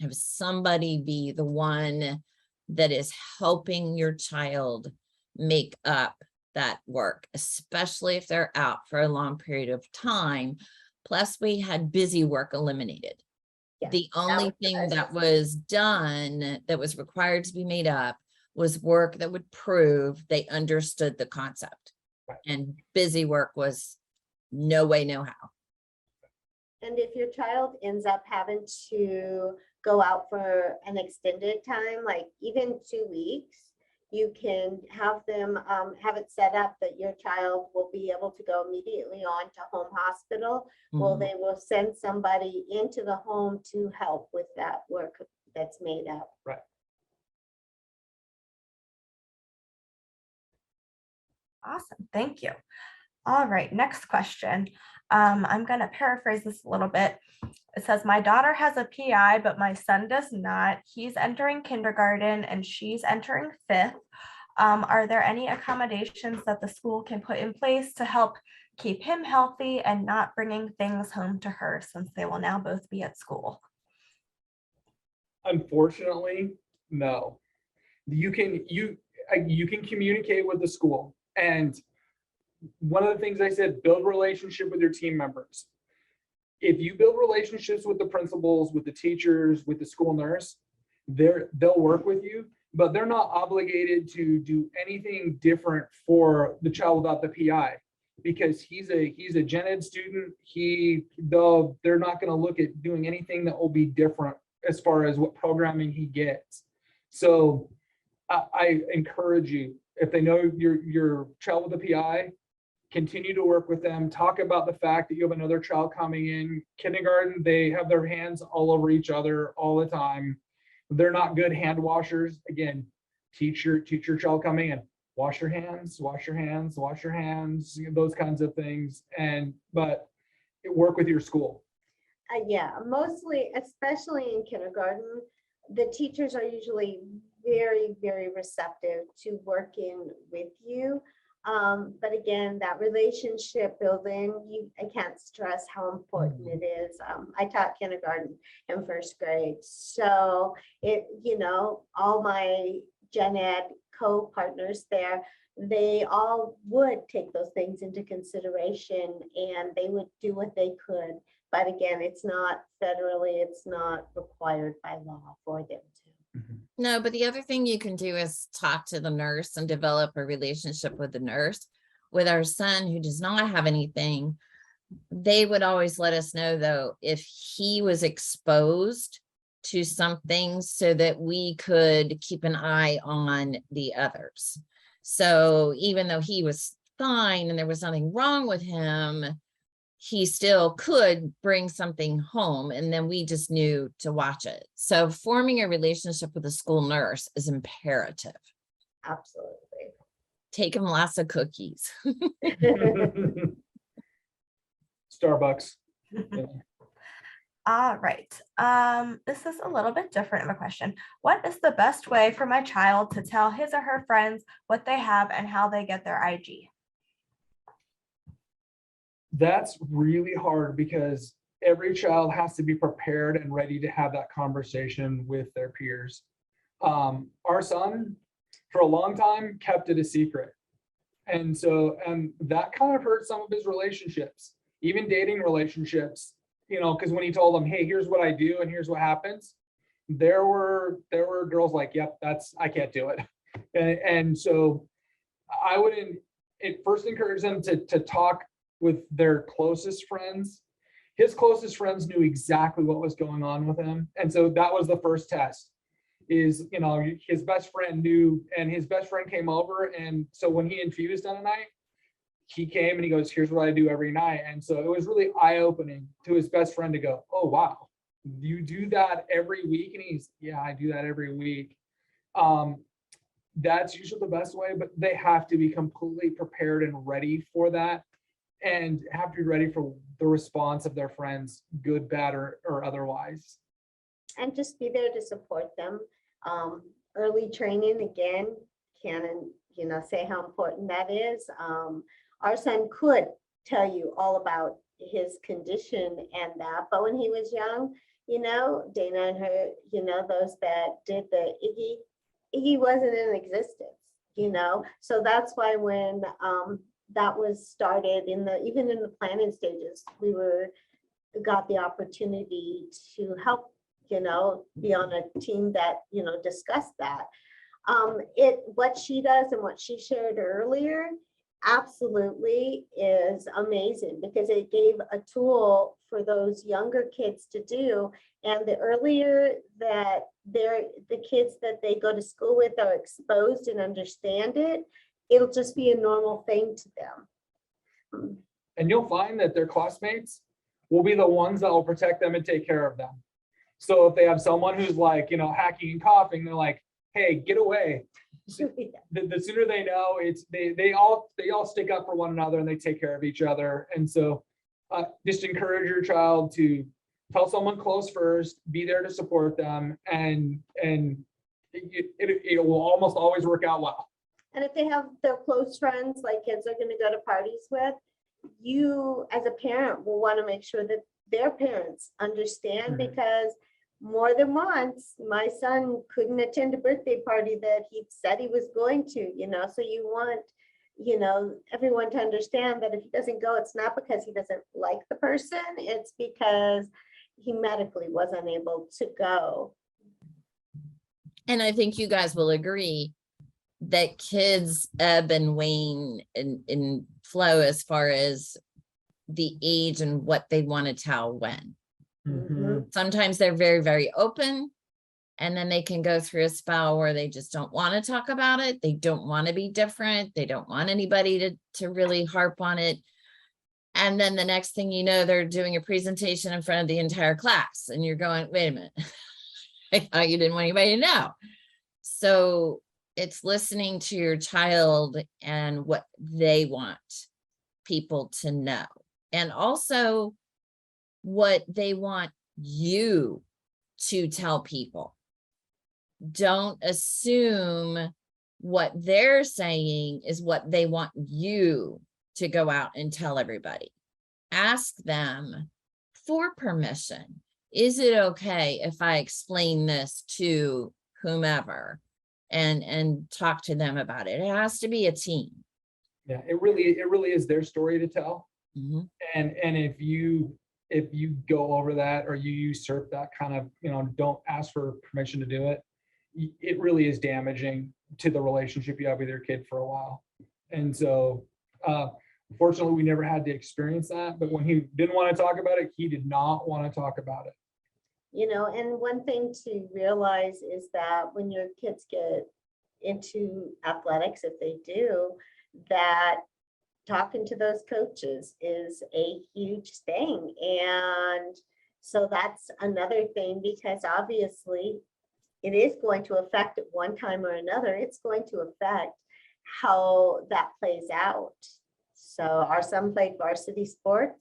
Have somebody be the one that is helping your child make up that work, especially if they're out for a long period of time. Plus we had busy work eliminated. Yeah, the only thing that was done that was required to be made up was work that would prove they understood the concept. Right. And busy work was no way, no how. And if your child ends up having to go out for an extended time, like even 2 weeks, you can have them have it set up that your child will be able to go immediately on to home hospital. Well, they will send somebody into the home to help with that work that's made up. Right. Awesome, thank you. All right, next question. I'm going to paraphrase this a little bit. It says, my daughter has a PI, but my son does not. He's entering kindergarten and she's entering 5th. Are there any accommodations that the school can put in place to help keep him healthy and not bringing things home to her, since they will now both be at school? Unfortunately, no. You can communicate with the school. And one of the things I said, build relationship with your team members. If you build relationships with the principals, with the teachers, with the school nurse, they'll work with you, but they're not obligated to do anything different for the child without the PI, because he's a gen ed student. They're not going to look at doing anything that will be different as far as what programming he gets. So I encourage you, If they know your child with a PI, continue to work with them. Talk about the fact that you have another child coming in. Kindergarten, they have their hands all over each other all the time. They're not good hand washers. Again, teach your child coming in. Wash your hands, wash your hands, wash your hands, those kinds of things. But work with your school. Yeah, mostly, especially in kindergarten, the teachers are usually very, very receptive to working with you. But again, that relationship building, I can't stress how important it is. I taught kindergarten and first grade. So all my gen ed co-partners there, they all would take those things into consideration and they would do what they could. But again, it's not federally, it's not required by law for them to. No, but the other thing you can do is talk to the nurse and develop a relationship with the nurse. With our son who does not have anything, they would always let us know though, if he was exposed to something so that we could keep an eye on the others. So even though he was fine and there was nothing wrong with him, he still could bring something home and then we just knew to watch it. So forming a relationship with a school nurse is imperative. Absolutely. Take him lots of cookies. Starbucks. All right. This is a little bit different of a question. What is the best way for my child to tell his or her friends what they have and how they get their IG? That's really hard because every child has to be prepared and ready to have that conversation with their peers. Our son, for a long time, kept it a secret. And that kind of hurt some of his relationships, even dating relationships, because when he told them, hey, here's what I do and here's what happens, there were girls like, yep, I can't do it. And so I would first encourage them to talk with their closest friends. His closest friends knew exactly what was going on with him. And so that was the first test is, his best friend knew, and his best friend came over. And so when he infused on a night, he came and he goes, here's what I do every night. And so it was really eye-opening to his best friend to go, oh, wow, you do that every week? And he's, yeah, I do that every week. That's usually the best way, but they have to be completely prepared and ready for that. And have to be ready for the response of their friends, good, bad, or otherwise. And just be there to support them. Early training, again, can say how important that is. Our son could tell you all about his condition and that, but when he was young, Dana and her, those that did the Iggy wasn't in existence, so that's why when that was started even in the planning stages, we got the opportunity to help, be on a team that, discussed that. What she does and what she shared earlier absolutely is amazing because it gave a tool for those younger kids to do. And the earlier that the kids that they go to school with are exposed and understand it, it'll just be a normal thing to them. And you'll find that their classmates will be the ones that will protect them and take care of them. So if they have someone who's like, hacking and coughing, they're like, hey, get away. The sooner they know, they all stick up for one another and they take care of each other. And so just encourage your child to tell someone close first, be there to support them, and it will almost always work out well. And if they have their close friends, like kids are going to go to parties with, you as a parent will want to make sure that their parents understand, because more than once, my son couldn't attend a birthday party that he said he was going to, so you want, everyone to understand that if he doesn't go, it's not because he doesn't like the person, it's because he medically was unable to go. And I think you guys will agree that kids ebb and wane in flow as far as the age and what they want to tell when. Mm-hmm. Sometimes they're very, very open. And then they can go through a spell where they just don't want to talk about it. They don't want to be different. They don't want anybody to really harp on it. And then the next thing you know, they're doing a presentation in front of the entire class. And you're going, wait a minute. I thought you didn't want anybody to know. So it's listening to your child and what they want people to know. And also what they want you to tell people. Don't assume what they're saying is what they want you to go out and tell everybody. Ask them for permission. Is it okay if I explain this to whomever and talk to them about it? It has to be a team. Yeah, it really is their story to tell. Mhm. And if you go over that or you usurp that kind of, don't ask for permission to do it, it really is damaging to the relationship you have with your kid for a while. And so fortunately we never had to experience that, but when he didn't want to talk about it, he did not want to talk about it. And one thing to realize is that when your kids get into athletics, if they do, that talking to those coaches is a huge thing. And so that's another thing, because obviously it is going to affect at one time or another. It's going to affect how that plays out. So our son played varsity sports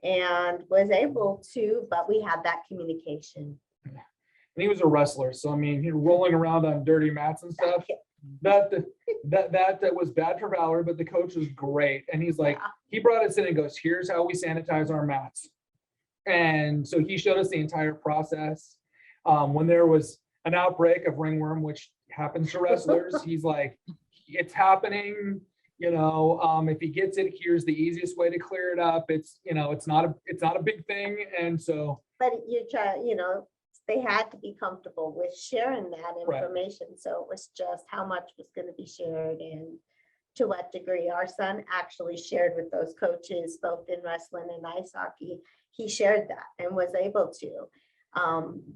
and was able to, but we had that communication. And he was a wrestler. So, I mean, he was rolling around on dirty mats and stuff. That was bad for Valerie, but the coach was great. And he's like, he brought us in and goes, here's how we sanitize our mats. And so he showed us the entire process. When there was an outbreak of ringworm, which happens to wrestlers, he's like, it's happening. If he gets it, here's the easiest way to clear it up. It's not a big thing. And so, but you try, they had to be comfortable with sharing that information. Right. So it was just how much was going to be shared and to what degree. Our son actually shared with those coaches, both in wrestling and ice hockey. He shared that and was able to.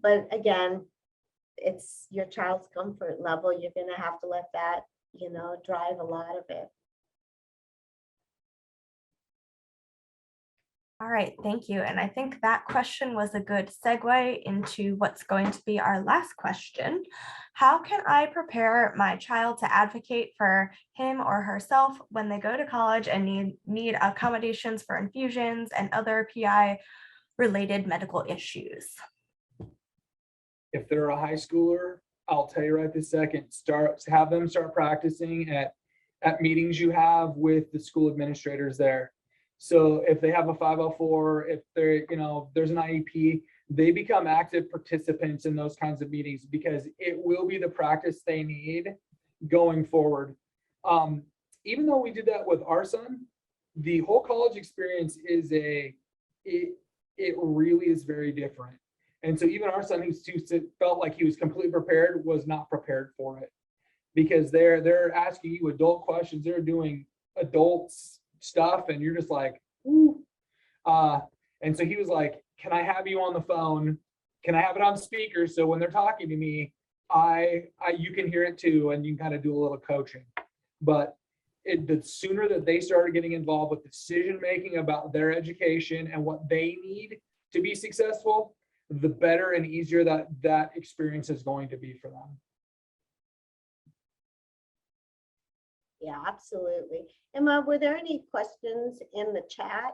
But again, it's your child's comfort level. You're going to have to let that, drive a lot of it. All right, thank you. And I think that question was a good segue into what's going to be our last question. How can I prepare my child to advocate for him or herself when they go to college and need accommodations for infusions and other PI related medical issues? If they're a high schooler, I'll tell you right this second, have them start practicing at meetings you have with the school administrators there. So if they have a 504, if they're, there's an IEP, they become active participants in those kinds of meetings because it will be the practice they need going forward. Even though we did that with our son, the whole college experience is it really is very different. And so even our son who felt like he was completely prepared was not prepared for it because they're asking you adult questions, they're doing adults stuff, and you're just like, ooh. And so he was like, can I have you on the phone? Can I have it on speaker so when they're talking to me, you can hear it too, and you can kind of do a little coaching. But the sooner that they started getting involved with decision making about their education and what they need to be successful, the better and easier that experience is going to be for them. Yeah, absolutely. Emma, were there any questions in the chat?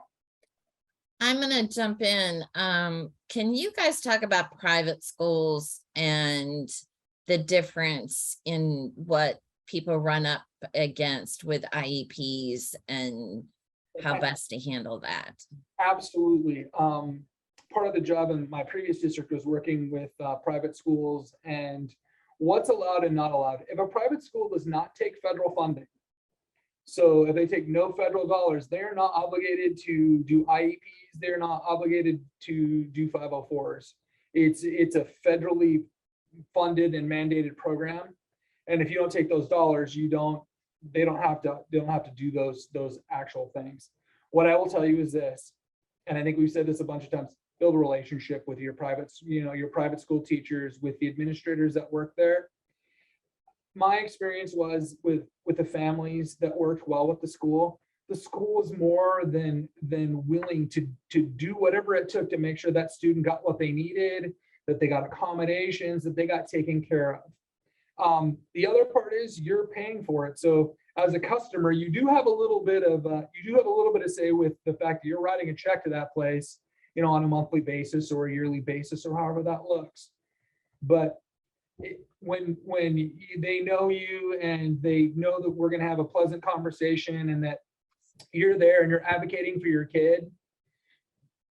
I'm going to jump in. Can you guys talk about private schools and the difference in what people run up against with IEPs and how best to handle that? Absolutely. Part of the job in my previous district was working with private schools and what's allowed and not allowed. If a private school does not take federal funding, so if they take no federal dollars, they're not obligated to do IEPs. They're not obligated to do 504s. It's a federally funded and mandated program. And if you don't take those dollars, they don't have to do those actual things. What I will tell you is this, and I think we've said this a bunch of times, build a relationship with your private, your private school teachers, with the administrators that work there. My experience was with the families that worked well with the school was more than willing to do whatever it took to make sure that student got what they needed, that they got accommodations, that they got taken care of. The other part is you're paying for it. So as a customer, you do have a little bit of say with the fact that you're writing a check to that place, on a monthly basis or a yearly basis or however that looks. But when they know you and they know that we're going to have a pleasant conversation and that you're there and you're advocating for your kid,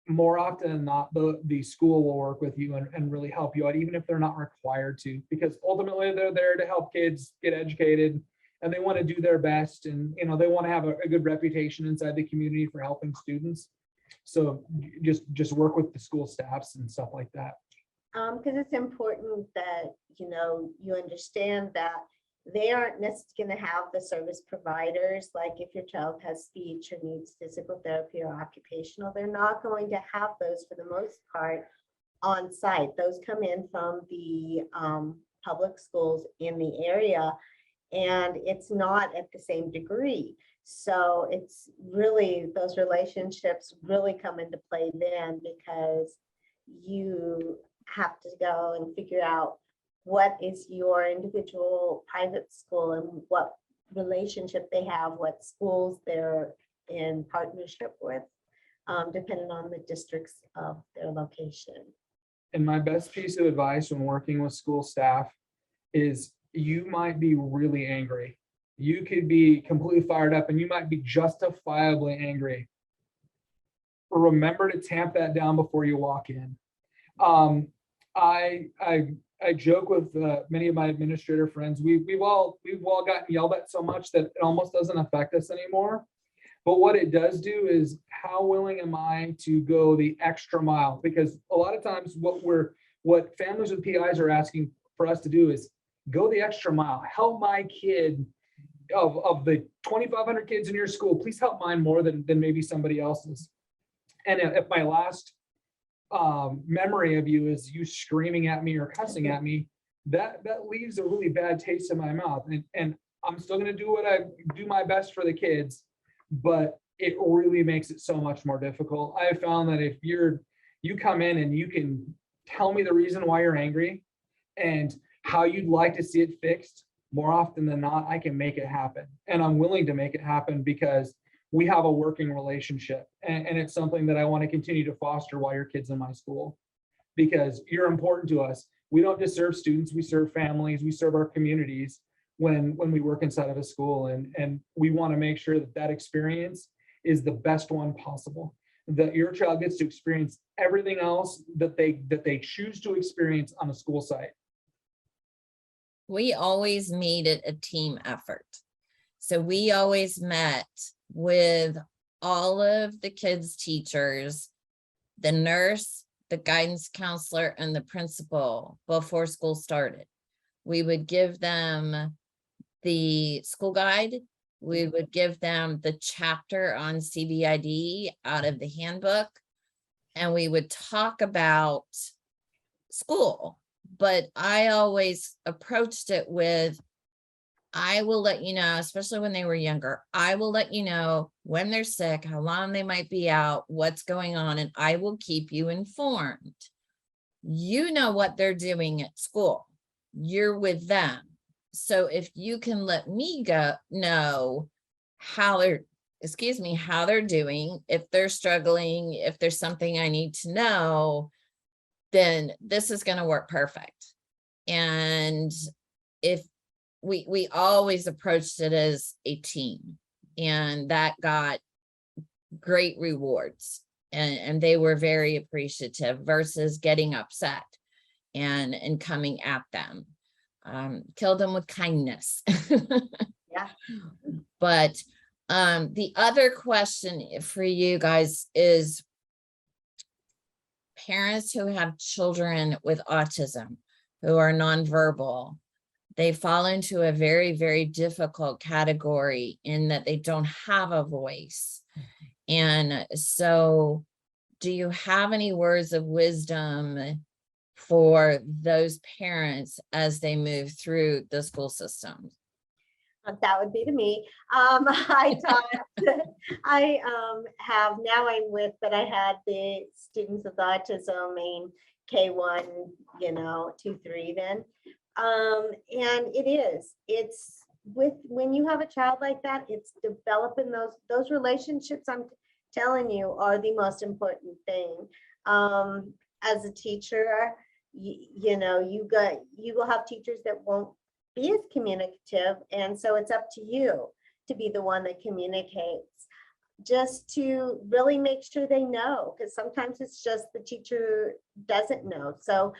more often than not, the school will work with you and really help you out, even if they're not required to, because ultimately they're there to help kids get educated and they want to do their best, and they want to have a good reputation inside the community for helping students. So just work with the school staffs and stuff like that. Because it's important that, you understand that they aren't necessarily going to have the service providers. Like if your child has speech or needs physical therapy or occupational, they're not going to have those for the most part on site. Those come in from the public schools in the area, and it's not at the same degree. So it's really, those relationships really come into play then, because you have to go and figure out what is your individual private school and what relationship they have, what schools they're in partnership with, depending on the districts of their location. And my best piece of advice when working with school staff is you might be really angry. You could be completely fired up and you might be justifiably angry. Remember to tamp that down before you walk in. I joke with many of my administrator friends. We've all gotten yelled at so much that it almost doesn't affect us anymore. But what it does do is, how willing am I to go the extra mile? Because a lot of times what families with PIs are asking for us to do is go the extra mile. Help my kid. Of the 2,500 kids in your school, please help mine more than maybe somebody else's. And if my last memory of you is you screaming at me or cussing at me, that leaves a really bad taste in my mouth. And I'm still going to do my best for the kids, but it really makes it so much more difficult. I have found that if you come in and you can tell me the reason why you're angry and how you'd like to see it fixed, more often than not, I can make it happen. And I'm willing to make it happen because we have a working relationship. And it's something that I want to continue to foster while your kid's in my school, because you're important to us. We don't just serve students, we serve families, we serve our communities when we work inside of a school. And we want to make sure that experience is the best one possible, that your child gets to experience everything else that they choose to experience on a school site. We always made it a team effort. So we always met with all of the kids' teachers, the nurse, the guidance counselor, and the principal before school started. We would give them the school guide. We would give them the chapter on CBID out of the handbook, and we would talk about school. But I always approached it with, I will let you know, especially when they were younger, I will let you know when they're sick, how long they might be out, what's going on, and I will keep you informed. You know what they're doing at school. You're with them. So if you can let me know how they're doing, if they're struggling, if there's something I need to know, then this is going to work perfect. And if we always approached it as a team, and that got great rewards, and they were very appreciative versus getting upset and coming at them. Kill them with kindness. Yeah. But the other question for you guys is, parents who have children with autism who are nonverbal, they fall into a very, very difficult category in that they don't have a voice. And so do you have any words of wisdom for those parents as they move through the school system? That would be to me. I taught, I have, now I'm with, but I had the students with autism in K1, 2, 3 then. And it's when you have a child like that, it's developing those relationships, I'm telling you, are the most important thing. As a teacher, you will have teachers that won't be as communicative, and so it's up to you to be the one that communicates, just to really make sure they know, because sometimes it's just the teacher doesn't know. So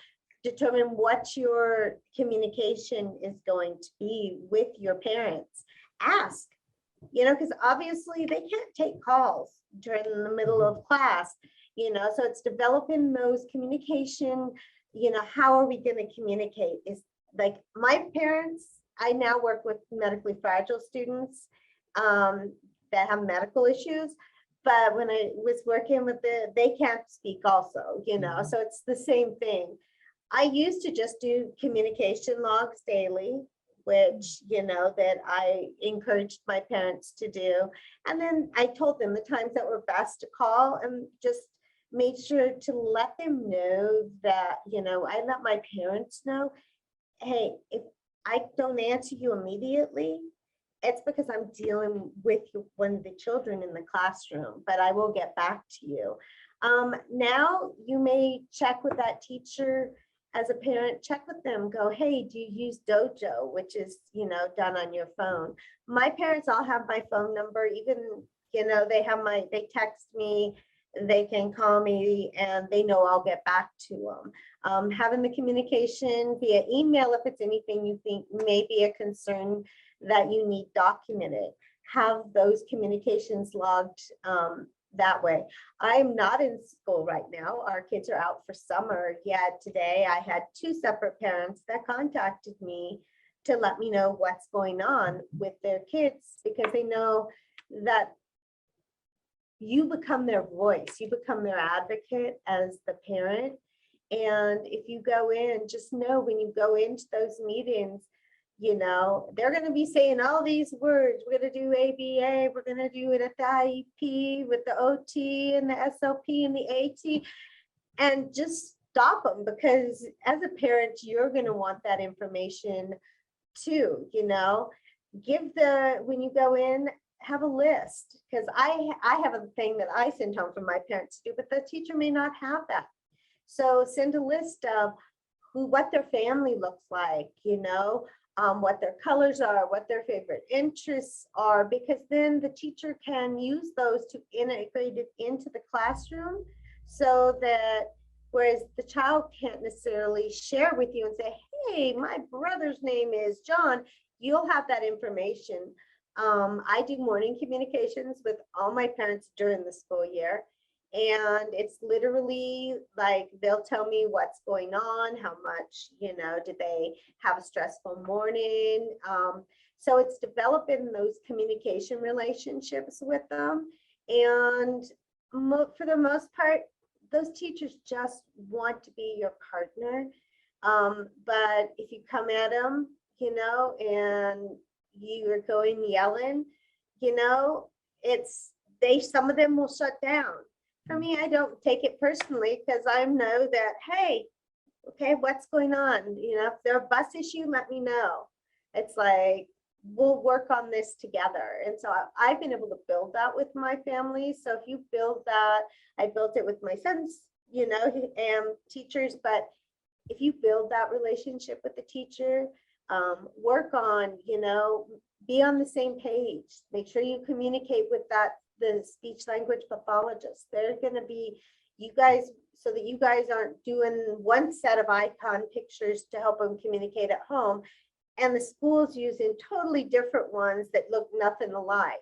determine what your communication is going to be with your parents. Ask, because obviously they can't take calls during the middle of class, so it's developing those communication. How are we going to communicate? Is like my parents, I now work with medically fragile students that have medical issues, but when I was working with they can't speak also, so it's the same thing. I used to just do communication logs daily, which, that I encouraged my parents to do. And then I told them the times that were best to call, and just made sure to let them know that, I let my parents know, hey, if I don't answer you immediately, it's because I'm dealing with one of the children in the classroom, but I will get back to you. Now you may check with that teacher as a parent, check with them, go, hey, do you use Dojo, which is, done on your phone. My parents all have my phone number, even, they text me, they can call me, and they know I'll get back to them. Having the communication via email, if it's anything you think may be a concern that you need documented, have those communications logged that way. I'm not in school right now. Our kids are out for summer. Yet today I had 2 separate parents that contacted me to let me know what's going on with their kids, because they know that you become their voice, you become their advocate as the parent. And if you go in, just know when you go into those meetings, they're going to be saying all these words. We're going to do ABA, we're going to do it at the IEP with the OT and the SLP and the AT, and just stop them, because as a parent, you're going to want that information too. When you go in, have a list, because I have a thing that I send home for my parents to do, but the teacher may not have that. So send a list of what their family looks like, what their colors are, what their favorite interests are, because then the teacher can use those to integrate it into the classroom, so that whereas the child can't necessarily share with you and say, hey, my brother's name is John, you'll have that information. I do morning communications with all my parents during the school year. And it's literally like, they'll tell me what's going on, how much, did they have a stressful morning? So it's developing those communication relationships with them. And for the most part, those teachers just want to be your partner. But if you come at them, and you are going yelling, some of them will shut down. For me, I don't take it personally, because I know that, hey, okay, what's going on? If there's a bus issue, let me know. It's like, we'll work on this together. And so I've been able to build that with my family. So if you build that, I built it with my sons, and teachers, but if you build that relationship with the teacher, work on, be on the same page, make sure you communicate with the speech language pathologist. They're going to be you guys, so that you guys aren't doing one set of icon pictures to help them communicate at home, and the school's using totally different ones that look nothing alike.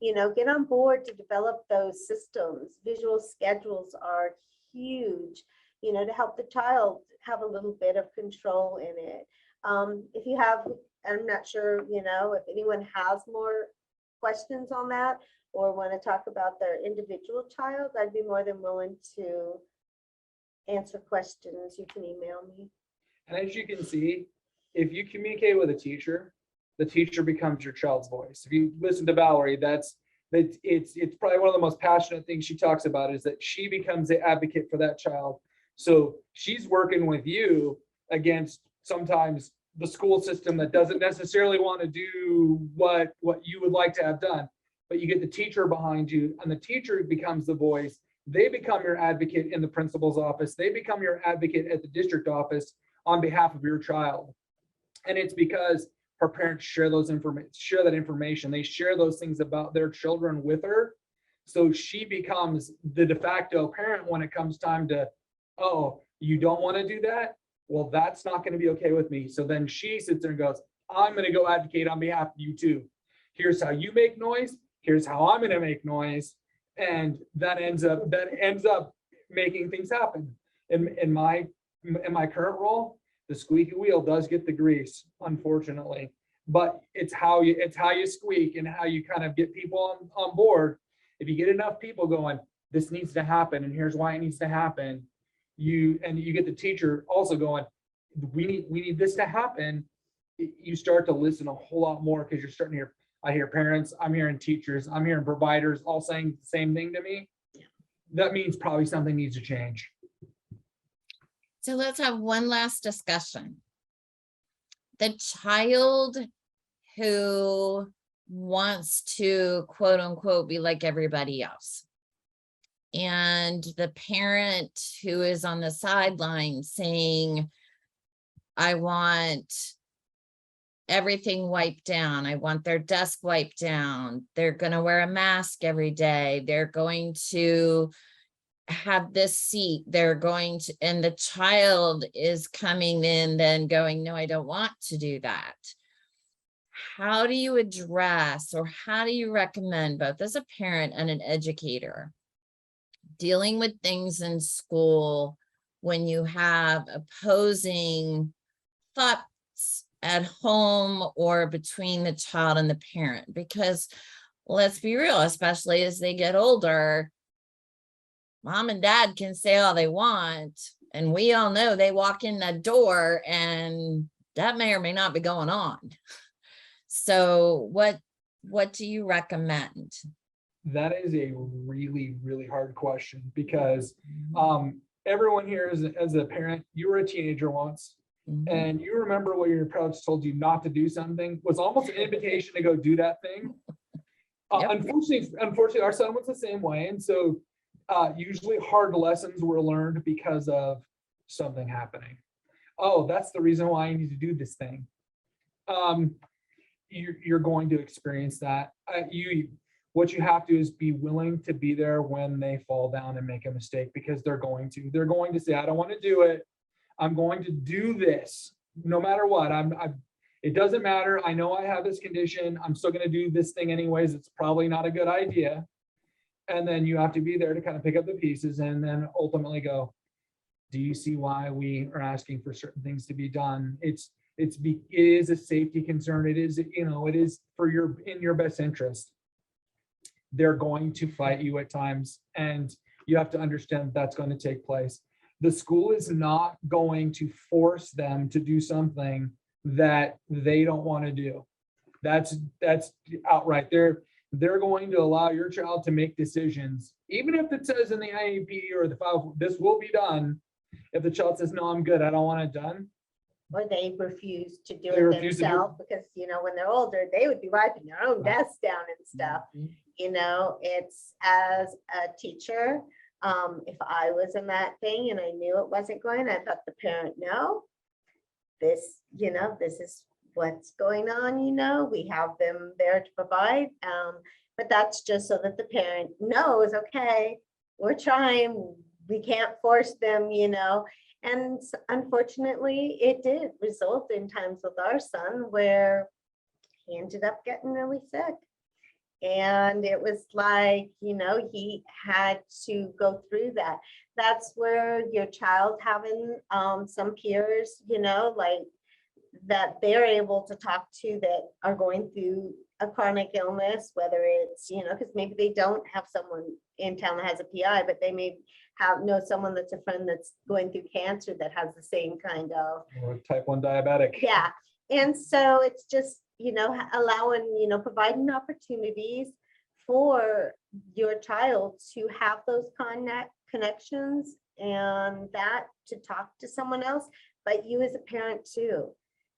Get on board to develop those systems. Visual schedules are huge, to help the child have a little bit of control in it. If you have, I'm not sure, if anyone has more questions on that or want to talk about their individual child, I'd be more than willing to answer questions. You can email me. And as you can see, if you communicate with a teacher, the teacher becomes your child's voice. If you listen to Valerie, it's probably one of the most passionate things she talks about is that she becomes the advocate for that child. So she's working with you against sometimes the school system that doesn't necessarily want to do what you would like to have done, but you get the teacher behind you and the teacher becomes the voice. They become your advocate in the principal's office. They become your advocate at the district office on behalf of your child. And it's because her parents share that information. They share those things about their children with her. So she becomes the de facto parent when it comes time to, oh, you don't want to do that? Well, that's not going to be okay with me. So then she sits there and goes, I'm going to go advocate on behalf of you too. Here's how you make noise. Here's how I'm going to make noise. And that ends up making things happen. In my current role, the squeaky wheel does get the grease, unfortunately, but it's how you squeak and how you kind of get people on board. If you get enough people going, this needs to happen, and here's why it needs to happen. You get the teacher also going, we need this to happen. You start to listen a whole lot more because you're starting to hear. I hear parents, I'm hearing teachers, I'm hearing providers all saying the same thing to me. That means probably something needs to change. So let's have one last discussion. The child who wants to quote unquote be like everybody else, and the parent who is on the sideline saying, I want everything wiped down. I want their desk wiped down. They're going to wear a mask every day. They're going to have this seat. They're going to, and the child is coming in then going, no, I don't want to do that. How do you address, or how do you recommend, both as a parent and an educator, dealing with things in school when you have opposing thoughts at home or between the child and the parent? Because let's be real, especially as they get older, mom and dad can say all they want, and we all know they walk in that door and that may or may not be going on. So what do you recommend? That is a really, really hard question because everyone here as a parent, you were a teenager once. Mhm. And you remember what your parents told you not to do something was almost an invitation to go do that thing. Yep. Unfortunately, our son was the same way. And so usually hard lessons were learned because of something happening. Oh, that's the reason why I need to do this thing. You're going to experience that. What you have to is be willing to be there when they fall down and make a mistake, because they're going to say, I don't want to do it. I'm going to do this no matter what. It doesn't matter. I know I have this condition. I'm still going to do this thing anyways. It's probably not a good idea. And then you have to be there to kind of pick up the pieces and then ultimately go, do you see why we are asking for certain things to be done? It is a safety concern. It is in your best interest. They're going to fight you at times, and you have to understand that's going to take place. The school is not going to force them to do something that they don't want to do. That's outright. They're going to allow your child to make decisions, even if it says in the IEP or the file, this will be done. If the child says, no, I'm good, I don't want it done. Or they refuse to do it themselves because, when they're older, they would be wiping their own desks down and stuff. It's as a teacher, if I was in that thing and I knew it wasn't going, I thought the parent, no, this is what's going on, we have them there to provide. But that's just so that the parent knows, okay, we're trying, we can't force them, and unfortunately it did result in times with our son where he ended up getting really sick. And it was like, he had to go through that. That's where your child having some peers, like that they're able to talk to that are going through a chronic illness, whether it's, because maybe they don't have someone in town that has a PI, but they may know someone that's a friend that's going through cancer that has the same kind of, Or type 1 diabetic. yeah. And so it's just, allowing, providing opportunities for your child to have those connections and that to talk to someone else, but you as a parent too,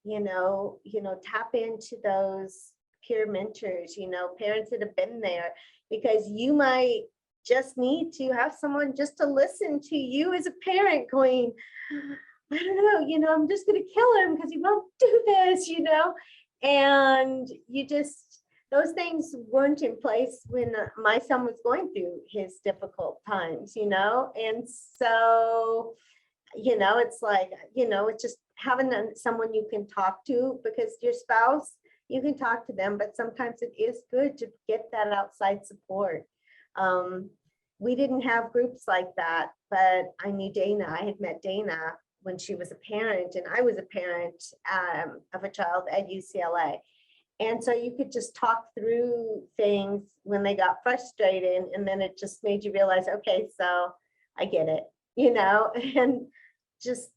tap into those peer mentors, parents that have been there, because you might just need to have someone just to listen to you as a parent going, I don't know, I'm just going to kill him because he won't do this, and those things weren't in place when my son was going through his difficult times, and so, it's like, it's just having someone you can talk to, because your spouse, you can talk to them, but sometimes it is good to get that outside support. We didn't have groups like that, but I knew Dana. I had met Dana when she was a parent, and I was a parent of a child at UCLA. And so you could just talk through things when they got frustrated, and then it just made you realize, okay, so I get it, and just.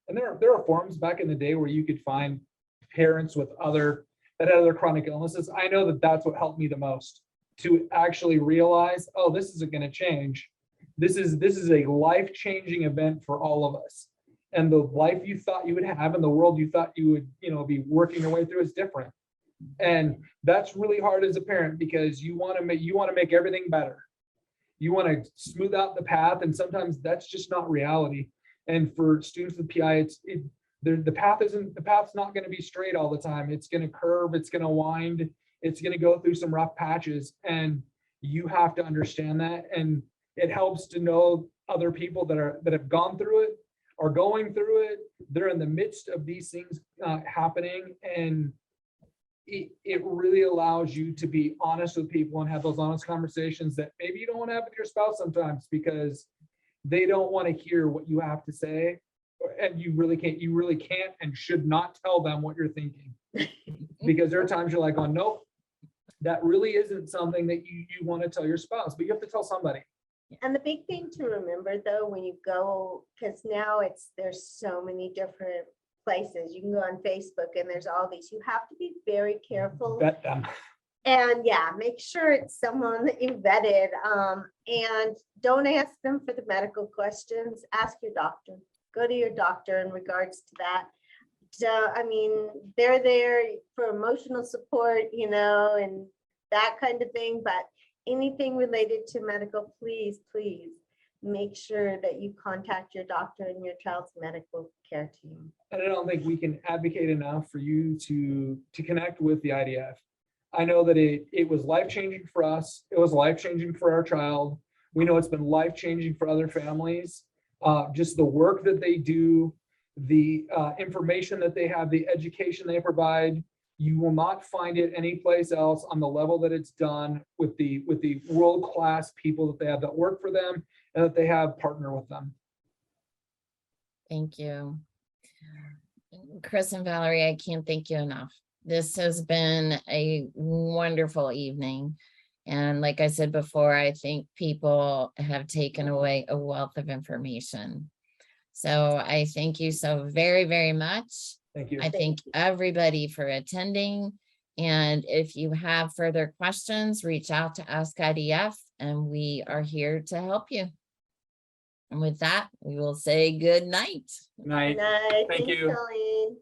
And there are forums back in the day where you could find parents that had other chronic illnesses. I know that that's what helped me the most, to actually realize, oh, this isn't going to change. This is a life-changing event for all of us. And the life you thought you would have and the world you thought you would, be working your way through is different. And that's really hard as a parent, because you want to make everything better. You want to smooth out the path, and sometimes that's just not reality. And for students with PI, the path's not going to be straight all the time. It's going to curve, it's going to wind, it's going to go through some rough patches, and you have to understand that. And it helps to know other people that have gone through it, are going through it. They're in the midst of these things happening, and it really allows you to be honest with people and have those honest conversations that maybe you don't want to have with your spouse sometimes, because they don't want to hear what you have to say, and you really can't and should not tell them what you're thinking, because there are times you're like, oh, nope, that really isn't something that you want to tell your spouse, but you have to tell somebody. And the big thing to remember though, when you go, because now there's so many different places, you can go on Facebook and there's all these, you have to be very careful. Vet them. And yeah, make sure it's someone that you vetted, and don't ask them for the medical questions. Ask your doctor. Go to your doctor in regards to that. I mean, they're there for emotional support, and that kind of thing. But anything related to medical, please make sure that you contact your doctor and your child's medical care team. And I don't think we can advocate enough for you to connect with the IDF. I know that it was life-changing for us. It was life-changing for our child. We know it's been life-changing for other families. Just the work that they do, the information that they have, the education they provide, you will not find it anyplace else on the level that it's done with the world-class people that they have that work for them and that they have partner with them. Thank you. Chris and Valerie, I can't thank you enough. This has been a wonderful evening. And like I said before, I think people have taken away a wealth of information. So I thank you so very, very much. Thank you. I thank everybody for attending. And if you have further questions, reach out to Ask IDF, and we are here to help you. And with that, we will say good night. Good night. Good night. Thank Thanks, you. Colleen.